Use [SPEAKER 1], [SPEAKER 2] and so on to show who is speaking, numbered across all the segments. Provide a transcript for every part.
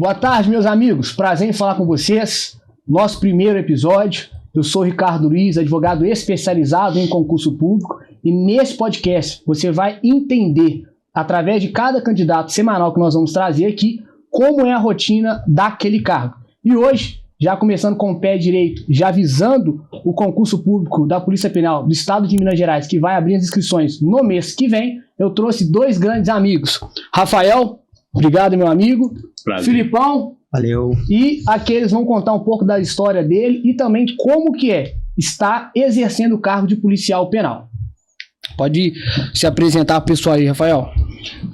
[SPEAKER 1] Boa tarde, meus amigos. Prazer em falar com vocês. Nosso primeiro episódio. Eu sou Ricardo Luiz, advogado especializado em concurso público. E nesse podcast você vai entender, através de cada candidato semanal que nós vamos trazer aqui, como é a rotina daquele cargo. E hoje, já começando com o pé direito, já visando o concurso público da Polícia Penal do Estado de Minas Gerais, que vai abrir as inscrições no mês que vem, eu trouxe dois grandes amigos. Rafael, obrigado, meu amigo.
[SPEAKER 2] Prazer.
[SPEAKER 1] Filipão.
[SPEAKER 3] Valeu.
[SPEAKER 1] E aqui eles vão contar um pouco da história dele e também como que é estar exercendo o cargo de policial penal. Pode se apresentar pro pessoal aí, Rafael.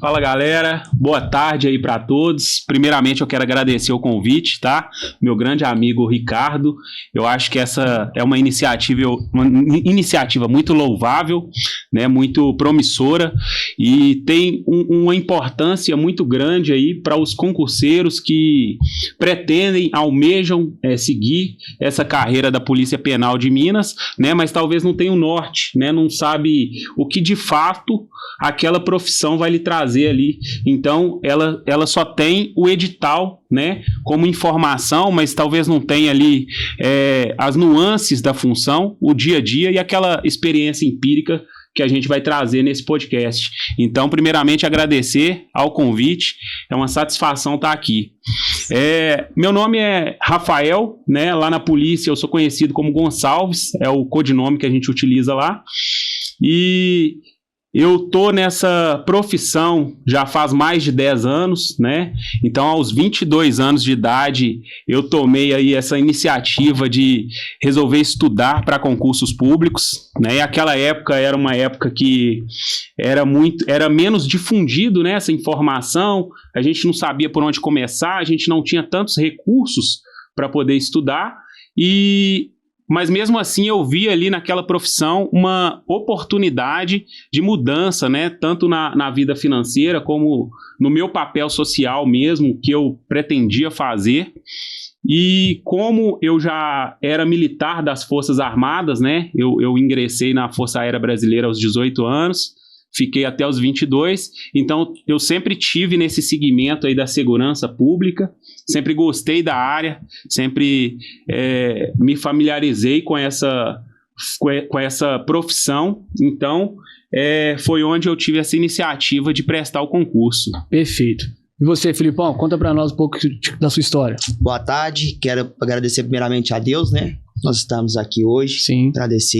[SPEAKER 2] Fala, galera, boa tarde aí para todos. Primeiramente eu quero agradecer o convite, tá? Meu grande amigo Ricardo. Eu acho que essa é uma iniciativa muito louvável, né? Muito promissora e tem uma importância muito grande aí para os concurseiros que pretendem, almejam seguir essa carreira da Polícia Penal de Minas, né? Mas talvez não tenha o norte, né? Não sabe o que de fato aquela profissão vai lhe trazer ali. Então ela só tem o edital, né, como informação, mas talvez não tenha ali as nuances da função, o dia a dia e aquela experiência empírica que a gente vai trazer nesse podcast. Então, primeiramente, agradecer ao convite, é uma satisfação estar aqui. Meu nome é Rafael, né, lá na polícia eu sou conhecido como Gonçalves, é o codinome que a gente utiliza lá, e eu tô nessa profissão já faz mais de 10 anos, né? Então, aos 22 anos de idade, eu tomei aí essa iniciativa de resolver estudar para concursos públicos, né? E aquela época era uma época que era menos difundido, né, essa informação, a gente não sabia por onde começar, a gente não tinha tantos recursos para poder estudar mas mesmo assim eu vi ali naquela profissão uma oportunidade de mudança, né? Tanto na vida financeira como no meu papel social mesmo, que eu pretendia fazer. E como eu já era militar das Forças Armadas, né? Eu ingressei na Força Aérea Brasileira aos 18 anos, fiquei até os 22, então eu sempre tive nesse segmento aí da segurança pública, sempre gostei da área, sempre me familiarizei com essa profissão, então foi onde eu tive essa iniciativa de prestar o concurso.
[SPEAKER 1] Perfeito. E você, Filipão, conta pra nós um pouco da sua história.
[SPEAKER 3] Boa tarde, quero agradecer primeiramente a Deus, né? Nós estamos aqui hoje.
[SPEAKER 1] Sim.
[SPEAKER 3] Agradecer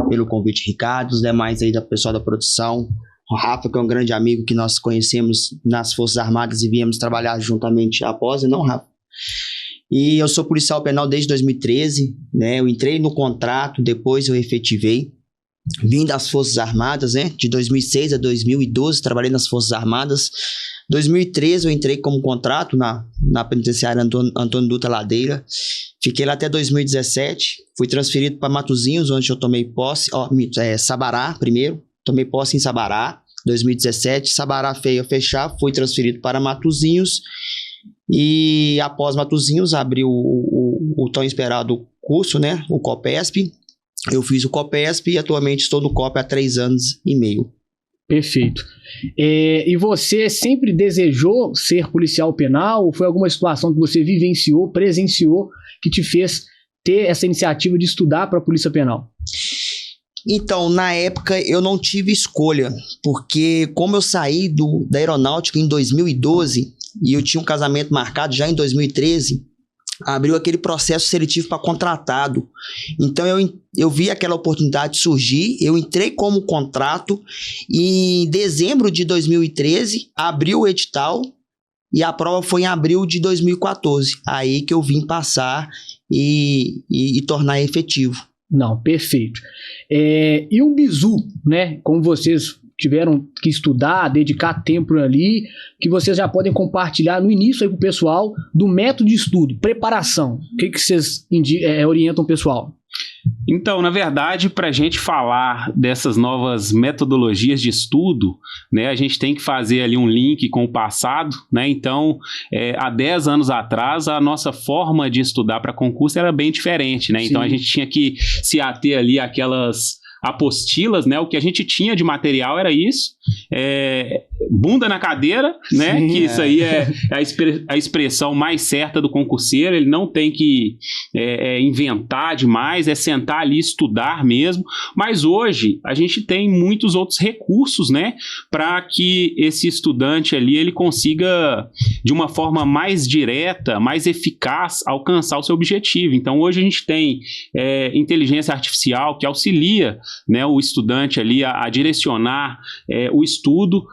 [SPEAKER 3] pelo convite, Ricardo, os demais aí da pessoal da produção. O Rafa, que é um grande amigo que nós conhecemos nas Forças Armadas e viemos trabalhar juntamente após, não, Rafa? E eu sou policial penal desde 2013, né? Eu entrei no contrato, depois eu efetivei. Vim das Forças Armadas, né? De 2006 a 2012, trabalhei nas Forças Armadas. 2013 eu entrei como contrato na penitenciária Antônio Dutra Ladeira. Fiquei lá até 2017. Fui transferido para Matozinhos, onde eu tomei posse. Sabará primeiro. Tomei posse em Sabará, 2017. Sabará veio fechar, fui transferido para Matozinhos. E após Matozinhos, abriu o tão esperado curso, né? O COPESP. Eu fiz o COPESP e atualmente estou no COP há 3 anos e meio.
[SPEAKER 1] Perfeito. E você sempre desejou ser policial penal? Ou foi alguma situação que você vivenciou, presenciou, que te fez ter essa iniciativa de estudar para a Polícia Penal?
[SPEAKER 3] Então, na época eu não tive escolha, porque como eu saí da aeronáutica em 2012 e eu tinha um casamento marcado já em 2013, abriu aquele processo seletivo para contratado. Então eu vi aquela oportunidade surgir, eu entrei como contrato e em dezembro de 2013 abriu o edital e a prova foi em abril de 2014. Aí que eu vim passar e tornar efetivo.
[SPEAKER 1] Não, perfeito. E um bizu, né? Como vocês tiveram que estudar, dedicar tempo ali, que vocês já podem compartilhar no início aí com o pessoal do método de estudo, preparação. O que vocês orientam o pessoal?
[SPEAKER 2] Então, na verdade, para a gente falar dessas novas metodologias de estudo, né, a gente tem que fazer ali um link com o passado, né? Então, há 10 anos atrás, a nossa forma de estudar para concurso era bem diferente, né? Então, a gente tinha que se ater ali àquelas apostilas, né? O que a gente tinha de material era isso. bunda na cadeira, né?
[SPEAKER 1] Sim,
[SPEAKER 2] que isso aí é a expressão mais certa do concurseiro. Ele não tem que inventar demais, é sentar ali e estudar mesmo. Mas hoje a gente tem muitos outros recursos, né? Para que esse estudante ali ele consiga, de uma forma mais direta, mais eficaz, alcançar o seu objetivo. Então hoje a gente tem inteligência artificial que auxilia, né, o estudante ali a direcionar o estudo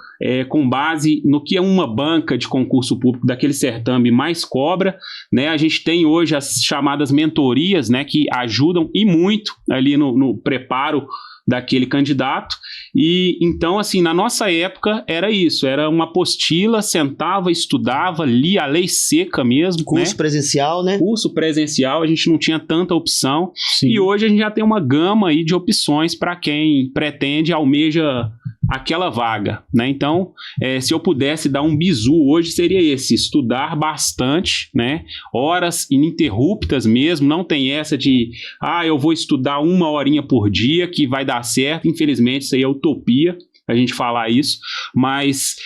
[SPEAKER 2] com base no que uma banca de concurso público daquele certame mais cobra, né? A gente tem hoje as chamadas mentorias, né, que ajudam e muito ali no preparo daquele candidato. E então, assim, na nossa época era isso, era uma apostila, sentava, estudava, lia a lei seca mesmo.
[SPEAKER 3] Curso presencial, né?
[SPEAKER 2] Curso presencial, a gente não tinha tanta opção.
[SPEAKER 1] Sim.
[SPEAKER 2] E hoje a gente já tem uma gama aí de opções para quem pretende, almeja aquela vaga, né? Então, se eu pudesse dar um bizu hoje, seria esse: estudar bastante, né? Horas ininterruptas mesmo, não tem essa de, eu vou estudar 1 horinha por dia que vai dar certo. Infelizmente, isso aí é utopia, a gente falar isso, mas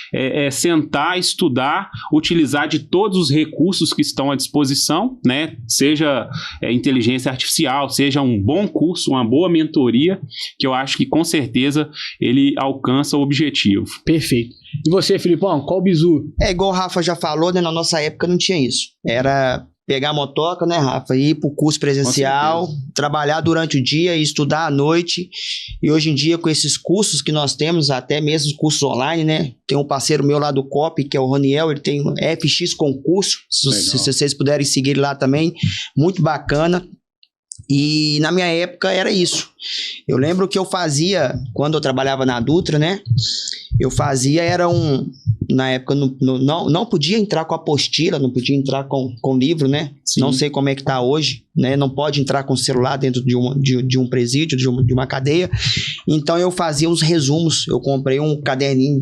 [SPEAKER 2] sentar, estudar, utilizar de todos os recursos que estão à disposição, né? Seja inteligência artificial, seja um bom curso, uma boa mentoria, que eu acho que com certeza ele alcança o objetivo.
[SPEAKER 1] Perfeito. E você, Filipão, qual o bizu?
[SPEAKER 3] Igual o Rafa já falou, né? Na nossa época não tinha isso. Era pegar a motoca, né, Rafa? Ir pro curso presencial, trabalhar durante o dia e estudar à noite. E hoje em dia, com esses cursos que nós temos, até mesmo cursos online, né? Tem um parceiro meu lá do COP, que é o Roniel, ele tem um FX Concurso. Se vocês puderem seguir ele lá também, muito bacana. E na minha época era isso. Eu lembro que eu fazia, quando eu trabalhava na Dutra, né? Eu fazia, na época não podia entrar com apostila, não podia entrar com livro, né? Sim. Não sei como é que tá hoje, né? Não pode entrar com celular dentro de um presídio, de uma cadeia. Então eu fazia os resumos. Eu comprei um caderninho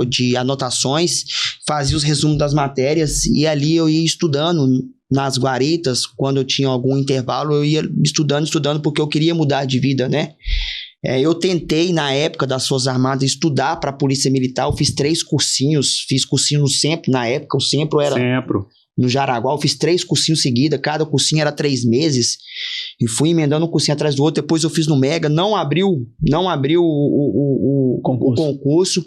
[SPEAKER 3] de anotações, fazia os resumos das matérias e ali eu ia estudando nas guaritas. Quando eu tinha algum intervalo, eu ia estudando porque eu queria mudar de vida, né? Eu tentei, na época das Forças Armadas, estudar para a Polícia Militar. Eu fiz 3 cursinhos. Fiz cursinho no Sempre. Na época, o Sempre era no Jaraguá. Eu fiz 3 cursinhos seguidos. Cada cursinho era 3 meses. E fui emendando um cursinho atrás do outro. Depois eu fiz no Mega. Não abriu o concurso.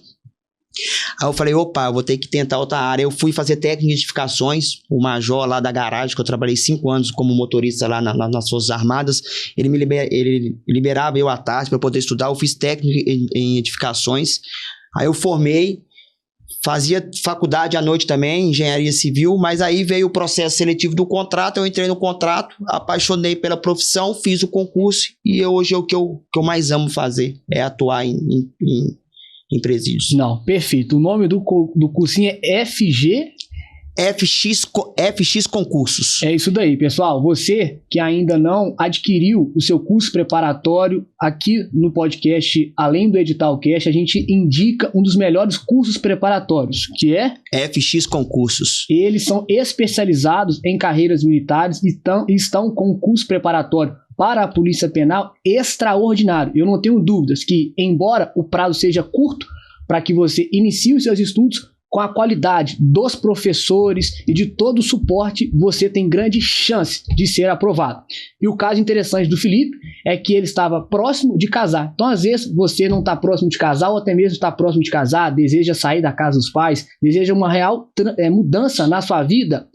[SPEAKER 3] Aí eu falei, opa, eu vou ter que tentar outra área. Eu fui fazer técnica de edificações. O major lá da garagem, que eu trabalhei 5 anos como motorista lá nas Forças Armadas, ele liberava eu à tarde para poder estudar. Eu fiz técnica em edificações. Aí eu formei, fazia faculdade à noite também, engenharia civil, mas aí veio o processo seletivo do contrato. Eu entrei no contrato, apaixonei pela profissão, fiz o concurso e hoje é o que eu mais amo fazer, é atuar em presídios.
[SPEAKER 1] Não, perfeito. O nome do cursinho é
[SPEAKER 3] FX Concursos.
[SPEAKER 1] É isso daí, pessoal. Você que ainda não adquiriu o seu curso preparatório, aqui no podcast, além do Editalcast, a gente indica um dos melhores cursos preparatórios, que é
[SPEAKER 3] FX Concursos.
[SPEAKER 1] Eles são especializados em carreiras militares e estão com um curso preparatório para a Polícia Penal extraordinário. Eu não tenho dúvidas que, embora o prazo seja curto para que você inicie os seus estudos, com a qualidade dos professores e de todo o suporte, você tem grande chance de ser aprovado. E o caso interessante do Felipe é que ele estava próximo de casar. Então, às vezes, você não está próximo de casar ou até mesmo está próximo de casar, deseja sair da casa dos pais, deseja uma real mudança na sua vida.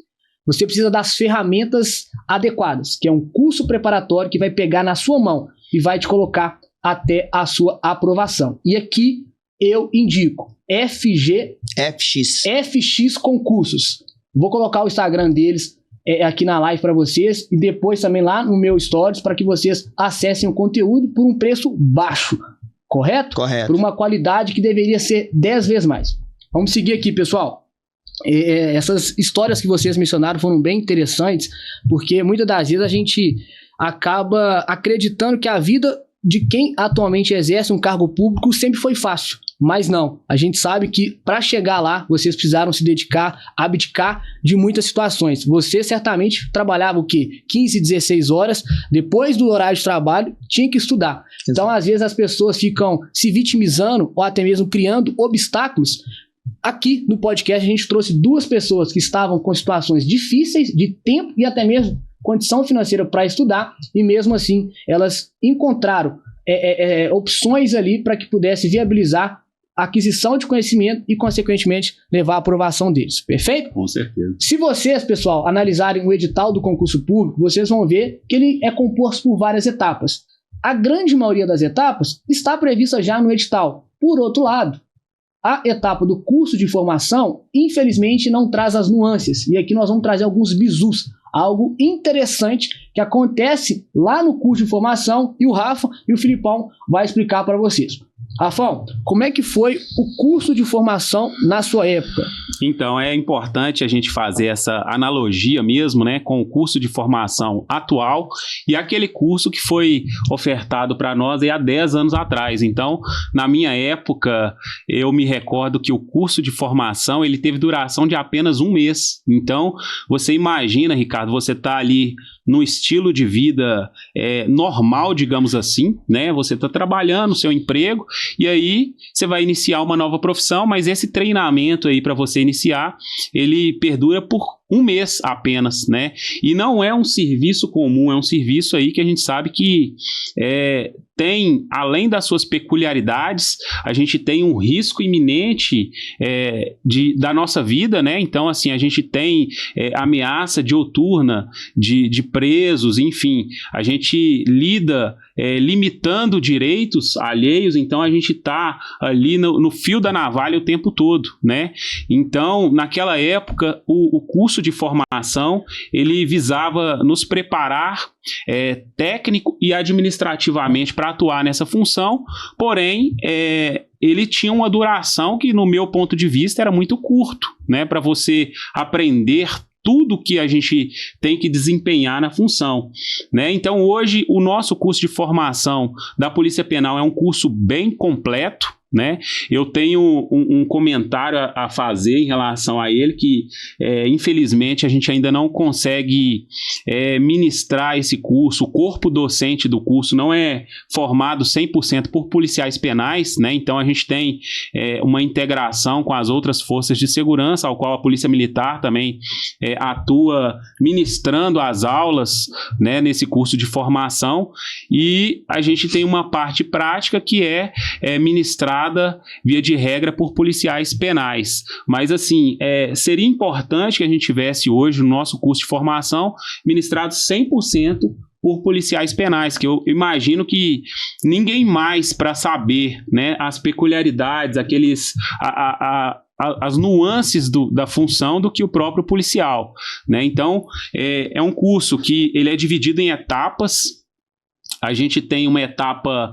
[SPEAKER 1] Você precisa das ferramentas adequadas, que é um curso preparatório que vai pegar na sua mão e vai te colocar até a sua aprovação. E aqui eu indico FX Concursos. Vou colocar o Instagram deles aqui na live para vocês e depois também lá no meu Stories para que vocês acessem o conteúdo por um preço baixo. Correto?
[SPEAKER 3] Correto.
[SPEAKER 1] Por uma qualidade que deveria ser 10 vezes mais. Vamos seguir aqui, pessoal. Essas histórias que vocês mencionaram foram bem interessantes, porque muitas das vezes a gente acaba acreditando que a vida de quem atualmente exerce um cargo público sempre foi fácil. Mas não, a gente sabe que para chegar lá, vocês precisaram se dedicar, abdicar de muitas situações. Você certamente trabalhava o quê? 15, 16 horas, depois do horário de trabalho, tinha que estudar. Então, às vezes, as pessoas ficam se vitimizando ou até mesmo criando obstáculos. Aqui no podcast, a gente trouxe 2 pessoas que estavam com situações difíceis de tempo e até mesmo condição financeira para estudar, e mesmo assim, elas encontraram opções ali para que pudesse viabilizar a aquisição de conhecimento e, consequentemente, levar à aprovação deles. Perfeito?
[SPEAKER 2] Com certeza.
[SPEAKER 1] Se vocês, pessoal, analisarem o edital do concurso público, vocês vão ver que ele é composto por várias etapas. A grande maioria das etapas está prevista já no edital. Por outro lado, a etapa do curso de formação, infelizmente, não traz as nuances. E aqui nós vamos trazer alguns bizus, algo interessante que acontece lá no curso de formação, e o Rafa e o Filipão vai explicar para vocês. Rafão, como é que foi o curso de formação na sua época?
[SPEAKER 2] Então, é importante a gente fazer essa analogia mesmo, né, com o curso de formação atual e aquele curso que foi ofertado para nós há 10 anos atrás. Então, na minha época, eu me recordo que o curso de formação ele teve duração de apenas 1 mês. Então, você imagina, Ricardo, você está ali no estilo de vida normal, digamos assim, né? Você está trabalhando no seu emprego e aí você vai iniciar uma nova profissão, mas esse treinamento aí para você iniciar, ele perdura por 1 mês apenas, né? E não é um serviço comum, é um serviço aí que a gente sabe que tem, além das suas peculiaridades, a gente tem um risco iminente da nossa vida, né? Então, assim, a gente tem ameaça dioturna de presos, enfim, a gente lida limitando direitos alheios, então a gente está ali no fio da navalha o tempo todo, né? Então, naquela época, o curso de formação, ele visava nos preparar técnico e administrativamente para atuar nessa função, porém, ele tinha uma duração que, no meu ponto de vista, era muito curto, né? Para você aprender tudo que a gente tem que desempenhar na função, né? Então, hoje, o nosso curso de formação da Polícia Penal é um curso bem completo, né? Eu tenho um comentário a fazer em relação a ele que, infelizmente, a gente ainda não consegue ministrar esse curso. O corpo docente do curso não é formado 100% por policiais penais, né? Então, a gente tem uma integração com as outras forças de segurança, ao qual a Polícia Militar também atua ministrando as aulas, né, nesse curso de formação, e a gente tem uma parte prática que é ministrada via de regra por policiais penais, mas assim, seria importante que a gente tivesse hoje no nosso curso de formação ministrado 100% por policiais penais, que eu imagino que ninguém mais para saber, né, as peculiaridades, as nuances da função do que o próprio policial, né? Então, é um curso que ele é dividido em etapas. A gente tem uma etapa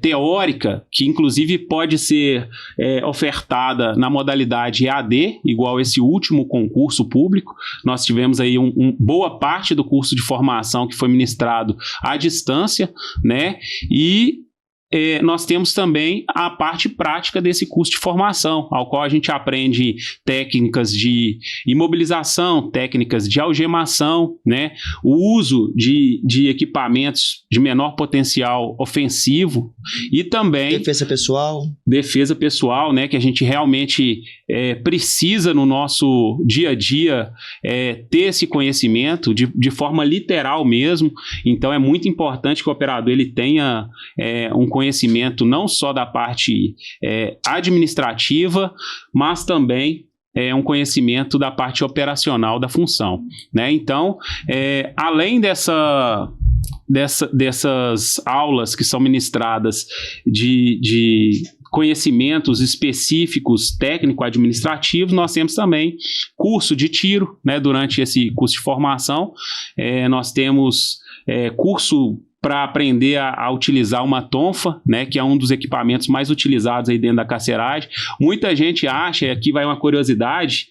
[SPEAKER 2] teórica, que inclusive pode ser ofertada na modalidade EAD, igual esse último concurso público. Nós tivemos aí boa parte do curso de formação que foi ministrado à distância, né? E nós temos também a parte prática desse curso de formação, ao qual a gente aprende técnicas de imobilização, técnicas de algemação, né? O uso de equipamentos de menor potencial ofensivo e também defesa pessoal, né? Que a gente realmente precisa no nosso dia a dia ter esse conhecimento de forma literal mesmo. Então é muito importante que o operador ele tenha um conhecimento não só da parte administrativa, mas também um conhecimento da parte operacional da função, né? Então, além dessas aulas que são ministradas de conhecimentos específicos técnico-administrativos, nós temos também curso de tiro, né? Durante esse curso de formação, nós temos curso para aprender a utilizar uma tonfa, né, que é um dos equipamentos mais utilizados aí dentro da carceragem. Muita gente acha, e aqui vai uma curiosidade,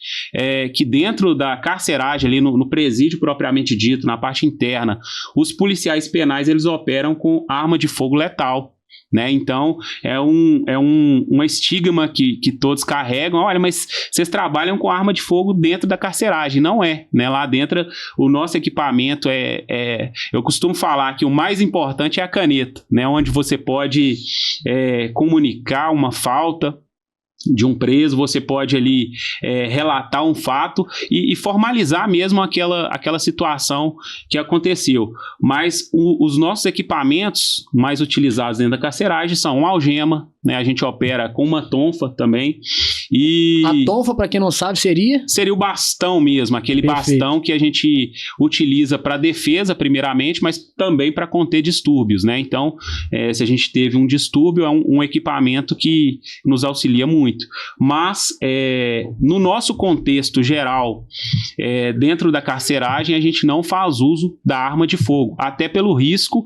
[SPEAKER 2] que dentro da carceragem, ali no presídio propriamente dito, na parte interna, os policiais penais eles operam com arma de fogo letal, né? Então, é um estigma que todos carregam. Olha, mas vocês trabalham com arma de fogo dentro da carceragem. Não é, né? Lá dentro, o nosso equipamento eu costumo falar que o mais importante é a caneta, né? Onde você pode comunicar uma falta de um preso, você pode ali relatar um fato e formalizar mesmo aquela situação que aconteceu. Mas os nossos equipamentos mais utilizados dentro da carceragem são uma algema, né? A gente opera com uma tonfa também. E
[SPEAKER 1] a tonfa, para quem não sabe, seria
[SPEAKER 2] o bastão mesmo, aquele
[SPEAKER 1] Perfeito.
[SPEAKER 2] bastão que a gente utiliza para defesa primeiramente, mas também para conter distúrbios, né? Então, se a gente teve um distúrbio, é um equipamento que nos auxilia muito. Mas, no nosso contexto geral, dentro da carceragem, a gente não faz uso da arma de fogo, até pelo risco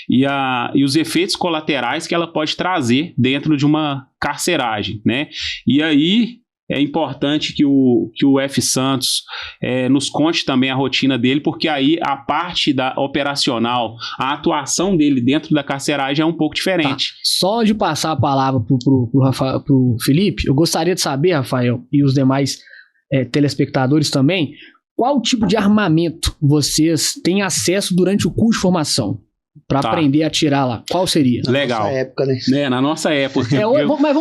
[SPEAKER 2] e os efeitos colaterais que ela pode trazer dentro de uma carceragem, né? E aí é importante que o F. Santos nos conte também a rotina dele, porque aí a parte da operacional, a atuação dele dentro da carceragem é um pouco diferente.
[SPEAKER 1] Tá. Só antes de passar a palavra pro Felipe, eu gostaria de saber, Rafael, e os demais telespectadores também, qual tipo de armamento vocês têm acesso durante o curso de formação? Pra aprender a atirar lá. Qual seria?
[SPEAKER 2] Legal.
[SPEAKER 3] Na nossa época, né?
[SPEAKER 2] Na nossa época.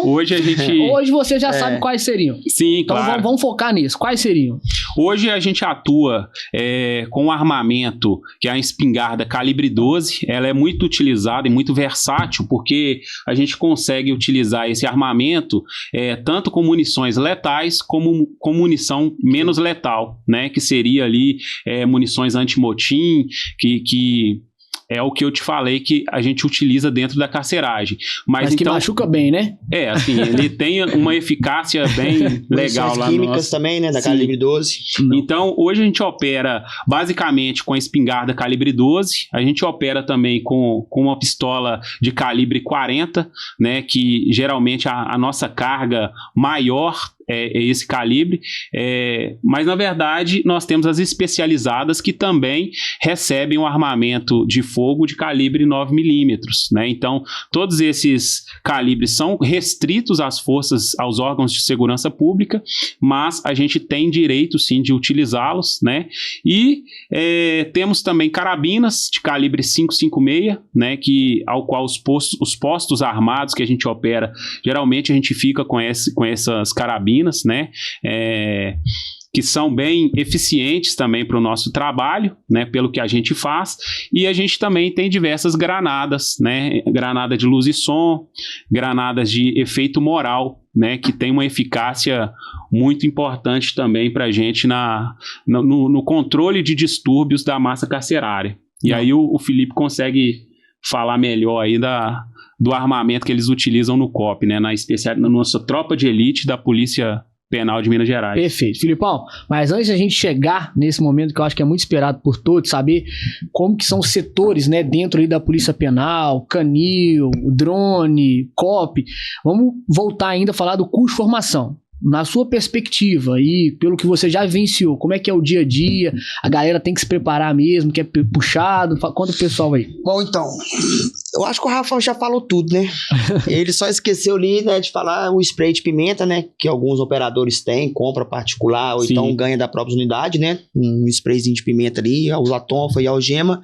[SPEAKER 1] Hoje
[SPEAKER 2] a gente...
[SPEAKER 1] Hoje você já sabe quais seriam.
[SPEAKER 2] Sim,
[SPEAKER 1] então
[SPEAKER 2] claro.
[SPEAKER 1] Vamos focar nisso. Quais seriam?
[SPEAKER 2] Hoje a gente atua com um armamento que é a espingarda calibre 12. Ela é muito utilizada e muito versátil, porque a gente consegue utilizar esse armamento tanto com munições letais como com munição menos letal, né? Que seria ali munições antimotim, que é o que eu te falei que a gente utiliza dentro da carceragem. Mas
[SPEAKER 1] que machuca bem, né?
[SPEAKER 2] Assim, ele tem uma eficácia bem legal lá no
[SPEAKER 3] químicas também, né? Da calibre 12.
[SPEAKER 2] Então, hoje a gente opera basicamente com a espingarda calibre 12. A gente opera também com uma pistola de calibre 40, né? Que geralmente a nossa carga maior é esse calibre, mas na verdade nós temos as especializadas que também recebem um armamento de fogo de calibre 9mm, né? Então todos esses calibres são restritos aos órgãos de segurança pública, mas a gente tem direito sim de utilizá-los, né? E temos também carabinas de calibre 5.56, né? Ao qual os postos armados que a gente opera, geralmente a gente fica com essas carabinas, né? Que são bem eficientes também para o nosso trabalho, né? Pelo que a gente faz. E a gente também tem diversas granadas, né? Granada de luz e som, granadas de efeito moral, né? Que tem uma eficácia muito importante também para a gente no controle de distúrbios da massa carcerária. E aí o Felipe consegue falar melhor aí do armamento que eles utilizam no COP, né? Na nossa tropa de elite da Polícia Penal de Minas Gerais.
[SPEAKER 1] Perfeito. Filipão, mas antes da gente chegar nesse momento que eu acho que é muito esperado por todos, saber como que são os setores, né, dentro aí da Polícia Penal, Canil, Drone, COP, vamos voltar ainda a falar do curso de formação. Na sua perspectiva e pelo que você já vivenciou, como é que é o dia a dia? A galera tem que se preparar mesmo, que é puxado? Conta o pessoal aí.
[SPEAKER 3] Bom, então, eu acho que o Rafael já falou tudo, né? Ele só esqueceu ali, né, de falar o spray de pimenta, né? Que alguns operadores têm, compra particular, ou então ganha da própria unidade, né? Um sprayzinho de pimenta ali, usa a tonfa e a algema.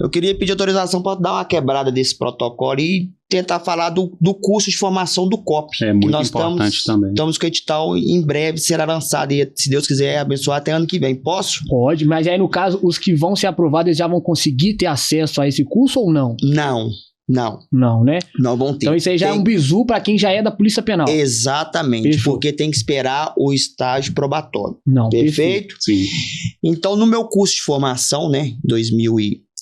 [SPEAKER 3] Eu queria pedir autorização para dar uma quebrada desse protocolo e tentar falar do curso de formação do COP.
[SPEAKER 2] É muito importante também.
[SPEAKER 3] Estamos com o edital, em breve será lançado e, se Deus quiser, abençoar até ano que vem. Posso?
[SPEAKER 1] Pode, mas aí no caso, os que vão ser aprovados, eles já vão conseguir ter acesso a esse curso ou não?
[SPEAKER 3] Não,
[SPEAKER 1] né?
[SPEAKER 3] Não vão ter.
[SPEAKER 1] Então isso aí já é um bizu para quem já é da Polícia Penal.
[SPEAKER 3] Exatamente, perfeito. Porque tem que esperar o estágio probatório.
[SPEAKER 1] Não,
[SPEAKER 3] perfeito?
[SPEAKER 2] Sim.
[SPEAKER 3] Então, no meu curso de formação, né,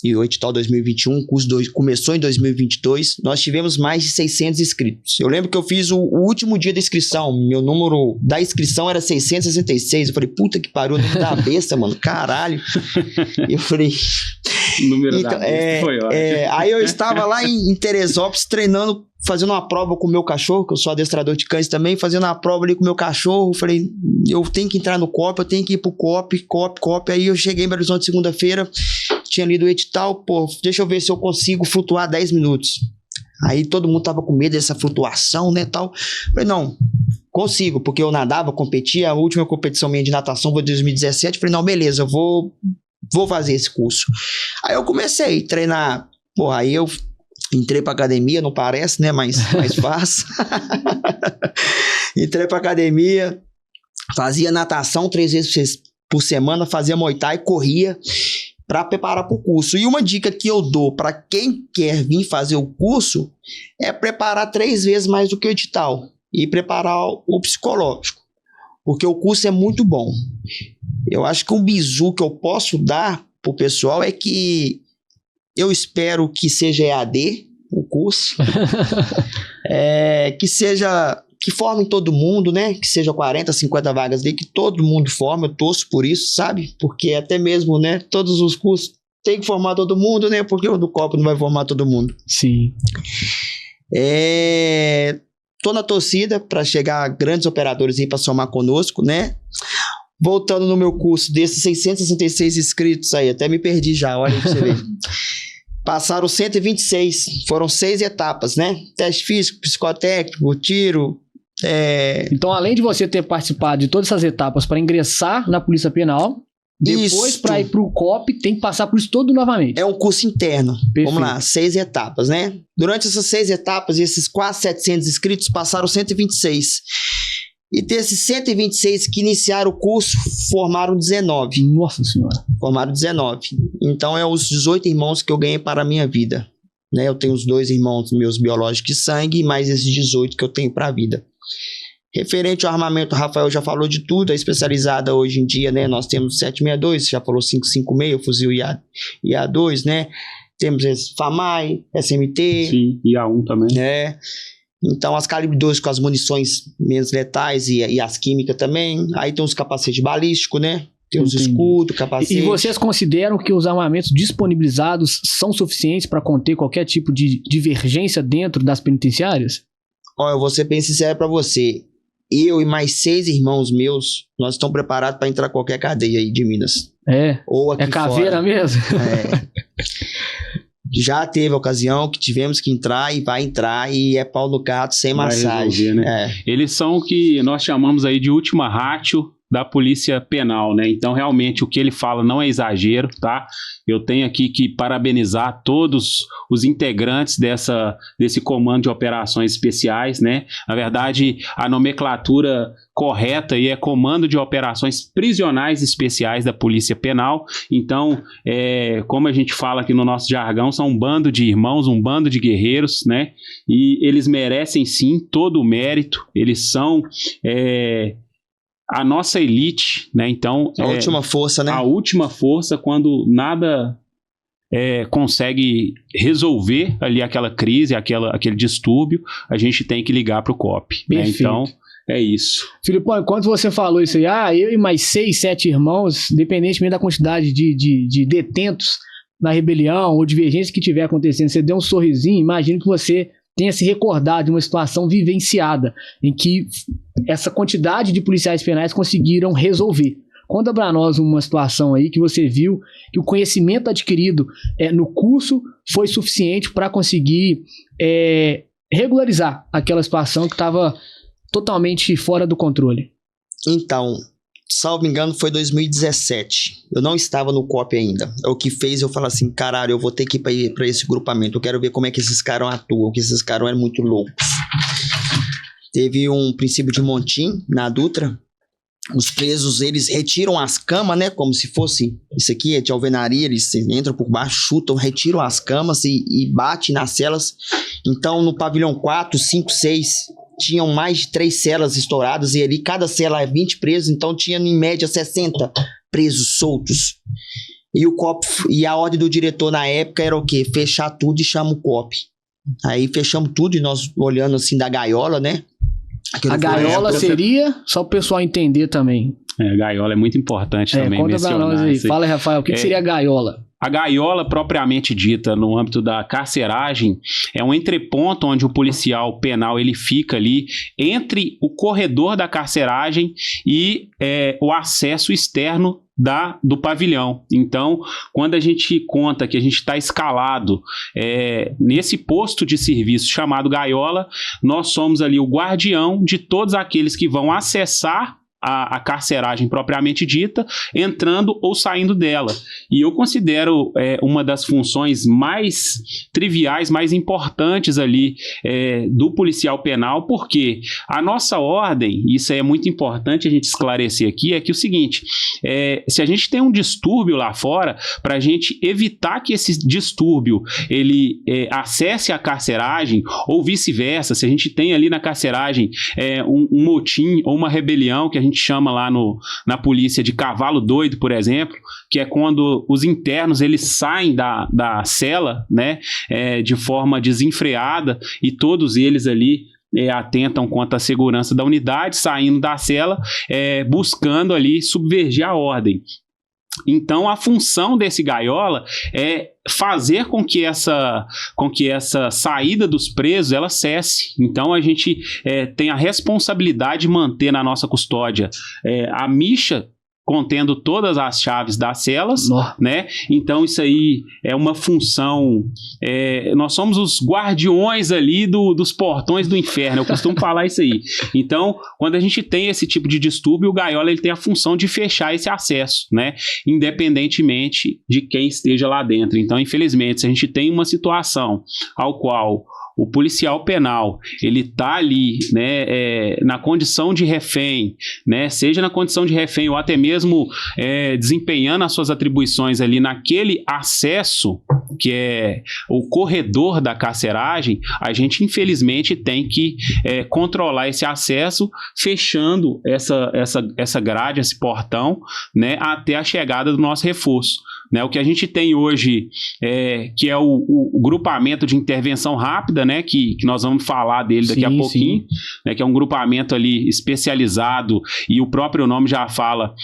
[SPEAKER 3] e o edital 2021, o curso começou em 2022, nós tivemos mais de 600 inscritos. Eu lembro que eu fiz o último dia da inscrição, meu número da inscrição era 666, eu falei, puta que pariu, o número da besta, mano, caralho. Eu falei...
[SPEAKER 2] O número da besta foi ótimo.
[SPEAKER 3] Aí eu estava lá em Teresópolis treinando, fazendo uma prova com o meu cachorro, que eu sou adestrador de cães também, fazendo uma prova ali com o meu cachorro, falei, eu tenho que entrar no COP, eu tenho que ir pro COP, aí eu cheguei em Belo Horizonte segunda-feira, tinha lido o edital, pô, deixa eu ver se eu consigo flutuar 10 minutos. Aí todo mundo tava com medo dessa flutuação, né, tal. Falei, não, consigo, porque eu nadava, competia, a última competição minha de natação foi em 2017. Falei, não, beleza, eu vou fazer esse curso. Aí eu comecei a treinar, porra, aí eu entrei pra academia, não parece, né, mas fácil. Entrei pra academia, fazia natação 3 vezes por semana, fazia Muay Thai, corria para preparar para o curso. E uma dica que eu dou para quem quer vir fazer o curso é preparar 3 vezes mais do que o edital e preparar o psicológico, porque o curso é muito bom. Eu acho que um bizu que eu posso dar pro pessoal é que eu espero que seja EAD o curso, que formem todo mundo, né? Que seja 40, 50 vagas ali, que todo mundo forme. Eu torço por isso, sabe? Porque até mesmo, né? Todos os cursos tem que formar todo mundo, né? Porque o do Copa não vai formar todo mundo.
[SPEAKER 1] Sim.
[SPEAKER 3] Tô na torcida para chegar grandes operadores aí para somar conosco, né? Voltando no meu curso, desses 666 inscritos aí, até me perdi já, olha aí pra você ver. Passaram 126, foram 6 etapas, né? Teste físico, psicotécnico, tiro.
[SPEAKER 1] Então, além de você ter participado de todas essas etapas para ingressar na Polícia Penal, depois para ir para o COP, tem que passar por isso todo novamente.
[SPEAKER 3] É um curso interno.
[SPEAKER 1] Perfeito.
[SPEAKER 3] Vamos lá, 6 etapas, né? Durante essas 6 etapas, esses quase 700 inscritos passaram 126. E desses 126 que iniciaram o curso, formaram 19.
[SPEAKER 1] Nossa Senhora.
[SPEAKER 3] Formaram 19. Então, é os 18 irmãos que eu ganhei para a minha vida. Né? Eu tenho os 2 irmãos meus biológicos de sangue e mais esses 18 que eu tenho para a vida. Referente ao armamento, o Rafael já falou de tudo. A especializada hoje em dia, né? Nós temos 762, já falou 556, o fuzil IA2, né? Temos esse FAMAI, SMT.
[SPEAKER 2] Sim, IA1 também.
[SPEAKER 3] Né? Então, as calibre 12 com as munições menos letais e as químicas também. Aí tem os capacetes balísticos, né? Tem os escudos, capacete.
[SPEAKER 1] E vocês consideram que os armamentos disponibilizados são suficientes para conter qualquer tipo de divergência dentro das penitenciárias?
[SPEAKER 3] Olha, eu vou ser bem sincero para você. Eu e mais 6 irmãos meus, nós estamos preparados para entrar em qualquer cadeia aí de Minas. Ou aqui
[SPEAKER 1] caveira
[SPEAKER 3] fora.
[SPEAKER 1] Mesmo?
[SPEAKER 3] Já teve ocasião que tivemos que entrar e vai entrar e é pau no gato sem massagem.
[SPEAKER 2] Resolver, né? Eles são o que nós chamamos aí de última ratio da Polícia Penal, né? Então, realmente, o que ele fala não é exagero, tá? Eu tenho aqui que parabenizar todos os integrantes desse comando de operações especiais, né? Na verdade, a nomenclatura correta aí é Comando de Operações Prisionais Especiais da Polícia Penal. Então, como a gente fala aqui no nosso jargão, são um bando de irmãos, um bando de guerreiros, né? E eles merecem, sim, todo o mérito. Eles são a nossa elite, né? Então,
[SPEAKER 3] a última força, né?
[SPEAKER 2] A última força quando nada consegue resolver ali aquela crise, aquele distúrbio, a gente tem que ligar para o COP. Né? Então, é isso.
[SPEAKER 1] Filipão, quando você falou isso aí, eu e mais 6, 7 irmãos, independentemente da quantidade de detentos na rebelião ou divergência que tiver acontecendo, você deu um sorrisinho, imagino que você tenha se recordado de uma situação vivenciada em que essa quantidade de policiais penais conseguiram resolver. Conta para nós uma situação aí que você viu que o conhecimento adquirido no curso foi suficiente para conseguir regularizar aquela situação que estava totalmente fora do controle.
[SPEAKER 3] Então, salvo engano, foi 2017. Eu não estava no COP ainda. É o que fez eu falar assim, caralho, eu vou ter que ir para esse grupamento. Eu quero ver como é que esses caras atuam, que esses caras eram muito loucos. Teve um princípio de montim na Dutra. Os presos, eles retiram as camas, né? Como se fosse isso aqui, é de alvenaria. Eles entram por baixo, chutam, retiram as camas e batem nas celas. Então, no pavilhão 4, 5, 6... tinham mais de 3 celas estouradas e ali cada cela é 20 presos, então tinha em média 60 presos soltos. E o COP, e a ordem do diretor na época era o quê? Fechar tudo e chama o COP. Aí fechamos tudo e nós olhando assim da gaiola, né?
[SPEAKER 1] A gaiola seria, só o pessoal entender também,
[SPEAKER 2] A gaiola é muito importante também
[SPEAKER 1] conta pra nós aí. Fala, Rafael, o que seria a gaiola?
[SPEAKER 2] A gaiola, propriamente dita, no âmbito da carceragem, é um entreponto onde o policial penal ele fica ali entre o corredor da carceragem e o acesso externo do pavilhão. Então, quando a gente conta que a gente está escalado nesse posto de serviço chamado gaiola, nós somos ali o guardião de todos aqueles que vão acessar a carceragem propriamente dita, entrando ou saindo dela. E eu considero uma das funções mais triviais, mais importantes ali do policial penal, porque a nossa ordem, isso é muito importante a gente esclarecer aqui, é que o seguinte, se a gente tem um distúrbio lá fora, para a gente evitar que esse distúrbio ele acesse a carceragem, ou vice-versa, se a gente tem ali na carceragem um motim ou uma rebelião, que a gente chama lá na polícia de cavalo doido, por exemplo, que é quando os internos eles saem da cela, né, de forma desenfreada, e todos eles ali atentam quanto à segurança da unidade, saindo da cela, buscando ali subvergir a ordem. Então, a função desse gaiola é fazer com que essa saída dos presos ela cesse. Então, a gente tem a responsabilidade de manter na nossa custódia a micha contendo todas as chaves das celas, né? Então isso aí é uma função, nós somos os guardiões ali dos portões do inferno, eu costumo falar isso aí. Então, quando a gente tem esse tipo de distúrbio, o gaiola ele tem a função de fechar esse acesso, né? Independentemente de quem esteja lá dentro. Então, infelizmente, se a gente tem uma situação ao qual o policial penal, ele está ali, né, na condição de refém, né, seja na condição de refém ou até mesmo desempenhando as suas atribuições ali naquele acesso, que é o corredor da carceragem, a gente infelizmente tem que controlar esse acesso, fechando essa grade, esse portão, né, até a chegada do nosso reforço. Né, o que a gente tem hoje, que é o grupamento de intervenção rápida, né, que nós vamos falar dele daqui a pouquinho, né, que é um grupamento ali especializado, e o próprio nome já fala,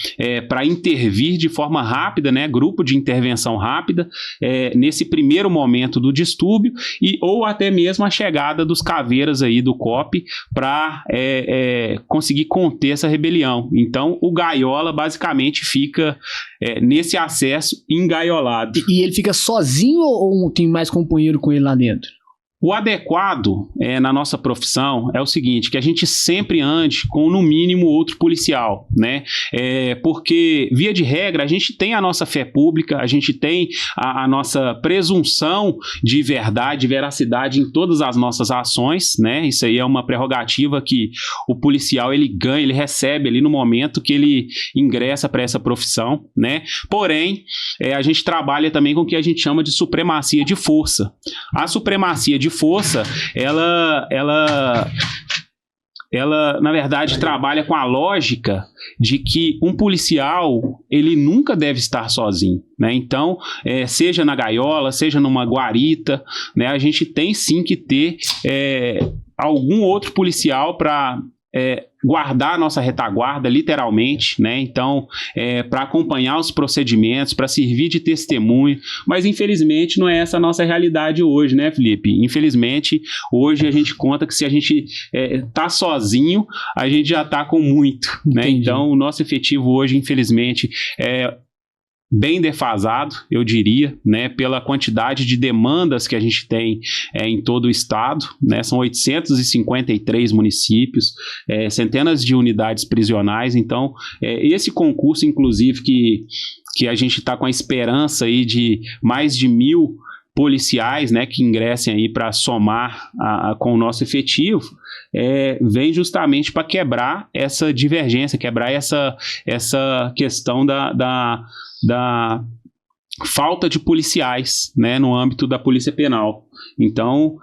[SPEAKER 2] para intervir de forma rápida, né, grupo de intervenção rápida, nesse primeiro momento do distúrbio, ou até mesmo a chegada dos caveiras aí do COP para conseguir conter essa rebelião. Então, o gaiola basicamente fica nesse acesso engaiolado.
[SPEAKER 1] E ele fica sozinho ou tem mais companheiro com ele lá dentro?
[SPEAKER 2] O adequado na nossa profissão é o seguinte, que a gente sempre ande com no mínimo outro policial, né? Porque, via de regra, a gente tem a nossa fé pública, a gente tem a nossa presunção de verdade, de veracidade em todas as nossas ações, né? Isso aí é uma prerrogativa que o policial ele ganha, ele recebe ali no momento que ele ingressa para essa profissão, né? Porém, a gente trabalha também com o que a gente chama de supremacia de força. A supremacia de força, ela na verdade trabalha com a lógica de que um policial ele nunca deve estar sozinho, né? Então, seja na gaiola, seja numa guarita, né? A gente tem sim que ter algum outro policial para guardar a nossa retaguarda, literalmente, né? Então, para acompanhar os procedimentos, para servir de testemunho, mas infelizmente não é essa a nossa realidade hoje, né, Felipe? Infelizmente, hoje a gente conta que se a gente tá sozinho, a gente já tá com muito, né? Então, o nosso efetivo hoje, infelizmente, bem defasado, eu diria, né, pela quantidade de demandas que a gente tem em todo o estado, né, são 853 municípios, centenas de unidades prisionais. Então, esse concurso, inclusive, que a gente está com a esperança aí de mais de 1.000 policiais, né, que ingressem aí para somar com o nosso efetivo, vem justamente para quebrar essa divergência, quebrar essa questão da falta de policiais, né, no âmbito da polícia penal. Então,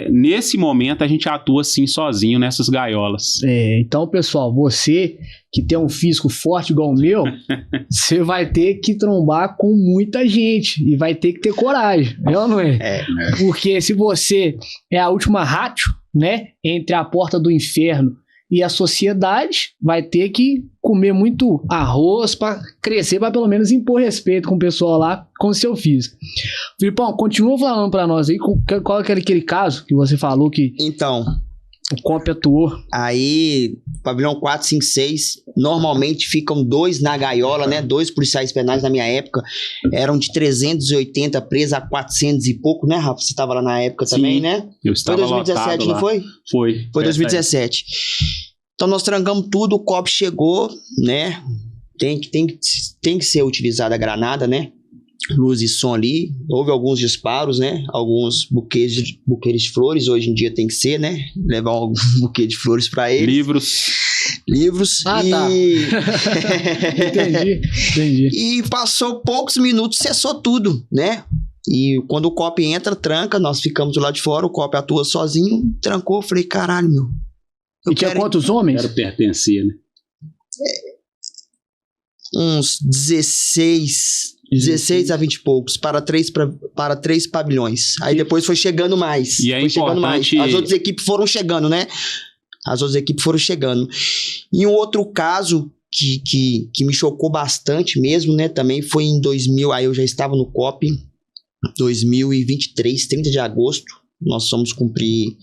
[SPEAKER 2] nesse momento, a gente atua sim sozinho nessas gaiolas.
[SPEAKER 1] Então, pessoal, você que tem um físico forte igual o meu, você vai ter que trombar com muita gente e vai ter que ter coragem, não é? Porque se você é a última rádio, né, entre a porta do inferno e a sociedade vai ter que comer muito arroz para crescer, para pelo menos impor respeito com o pessoal lá, com o seu físico. Filipão, continua falando para nós aí qual é aquele caso que você falou que
[SPEAKER 3] Então,
[SPEAKER 1] o COP atuou.
[SPEAKER 3] aí, pavilhão 4, 5, 6, normalmente ficam 2 na gaiola, né? 2 policiais penais na minha época. Eram de 380 presos a 400 e pouco, né, Rafa? Você estava lá na época também,
[SPEAKER 2] Sim,
[SPEAKER 3] né?
[SPEAKER 2] Eu
[SPEAKER 3] Foi
[SPEAKER 2] estava
[SPEAKER 3] 2017,
[SPEAKER 2] lotado
[SPEAKER 3] não
[SPEAKER 2] lá.
[SPEAKER 3] foi?
[SPEAKER 2] Foi.
[SPEAKER 3] Foi 2017. Então nós trancamos tudo, o COP chegou, né? Tem que ser utilizada a granada, né? Luz e som ali. Houve alguns disparos, né? Alguns buquês de flores. Hoje em dia tem que ser, né? Levar um buquê de flores para eles. Livros.
[SPEAKER 1] Ah,
[SPEAKER 3] e...
[SPEAKER 1] tá. Entendi.
[SPEAKER 3] E passou poucos minutos, cessou tudo, né? E quando o COP entra, tranca, nós ficamos do lado de fora, o COP atua sozinho, trancou, falei, caralho, meu.
[SPEAKER 1] E tinha quantos homens?
[SPEAKER 2] Quero pertencer, né?
[SPEAKER 3] Uns 16 a 20 e poucos, para três pavilhões. Aí depois foi chegando mais.
[SPEAKER 2] E é
[SPEAKER 3] foi chegando mais.
[SPEAKER 2] importante-
[SPEAKER 3] As outras equipes foram chegando, né? E um outro caso que me chocou bastante mesmo, né? Também foi em 2000, aí eu já estava no COP, 2023, 30 de agosto. Nós fomos cumprir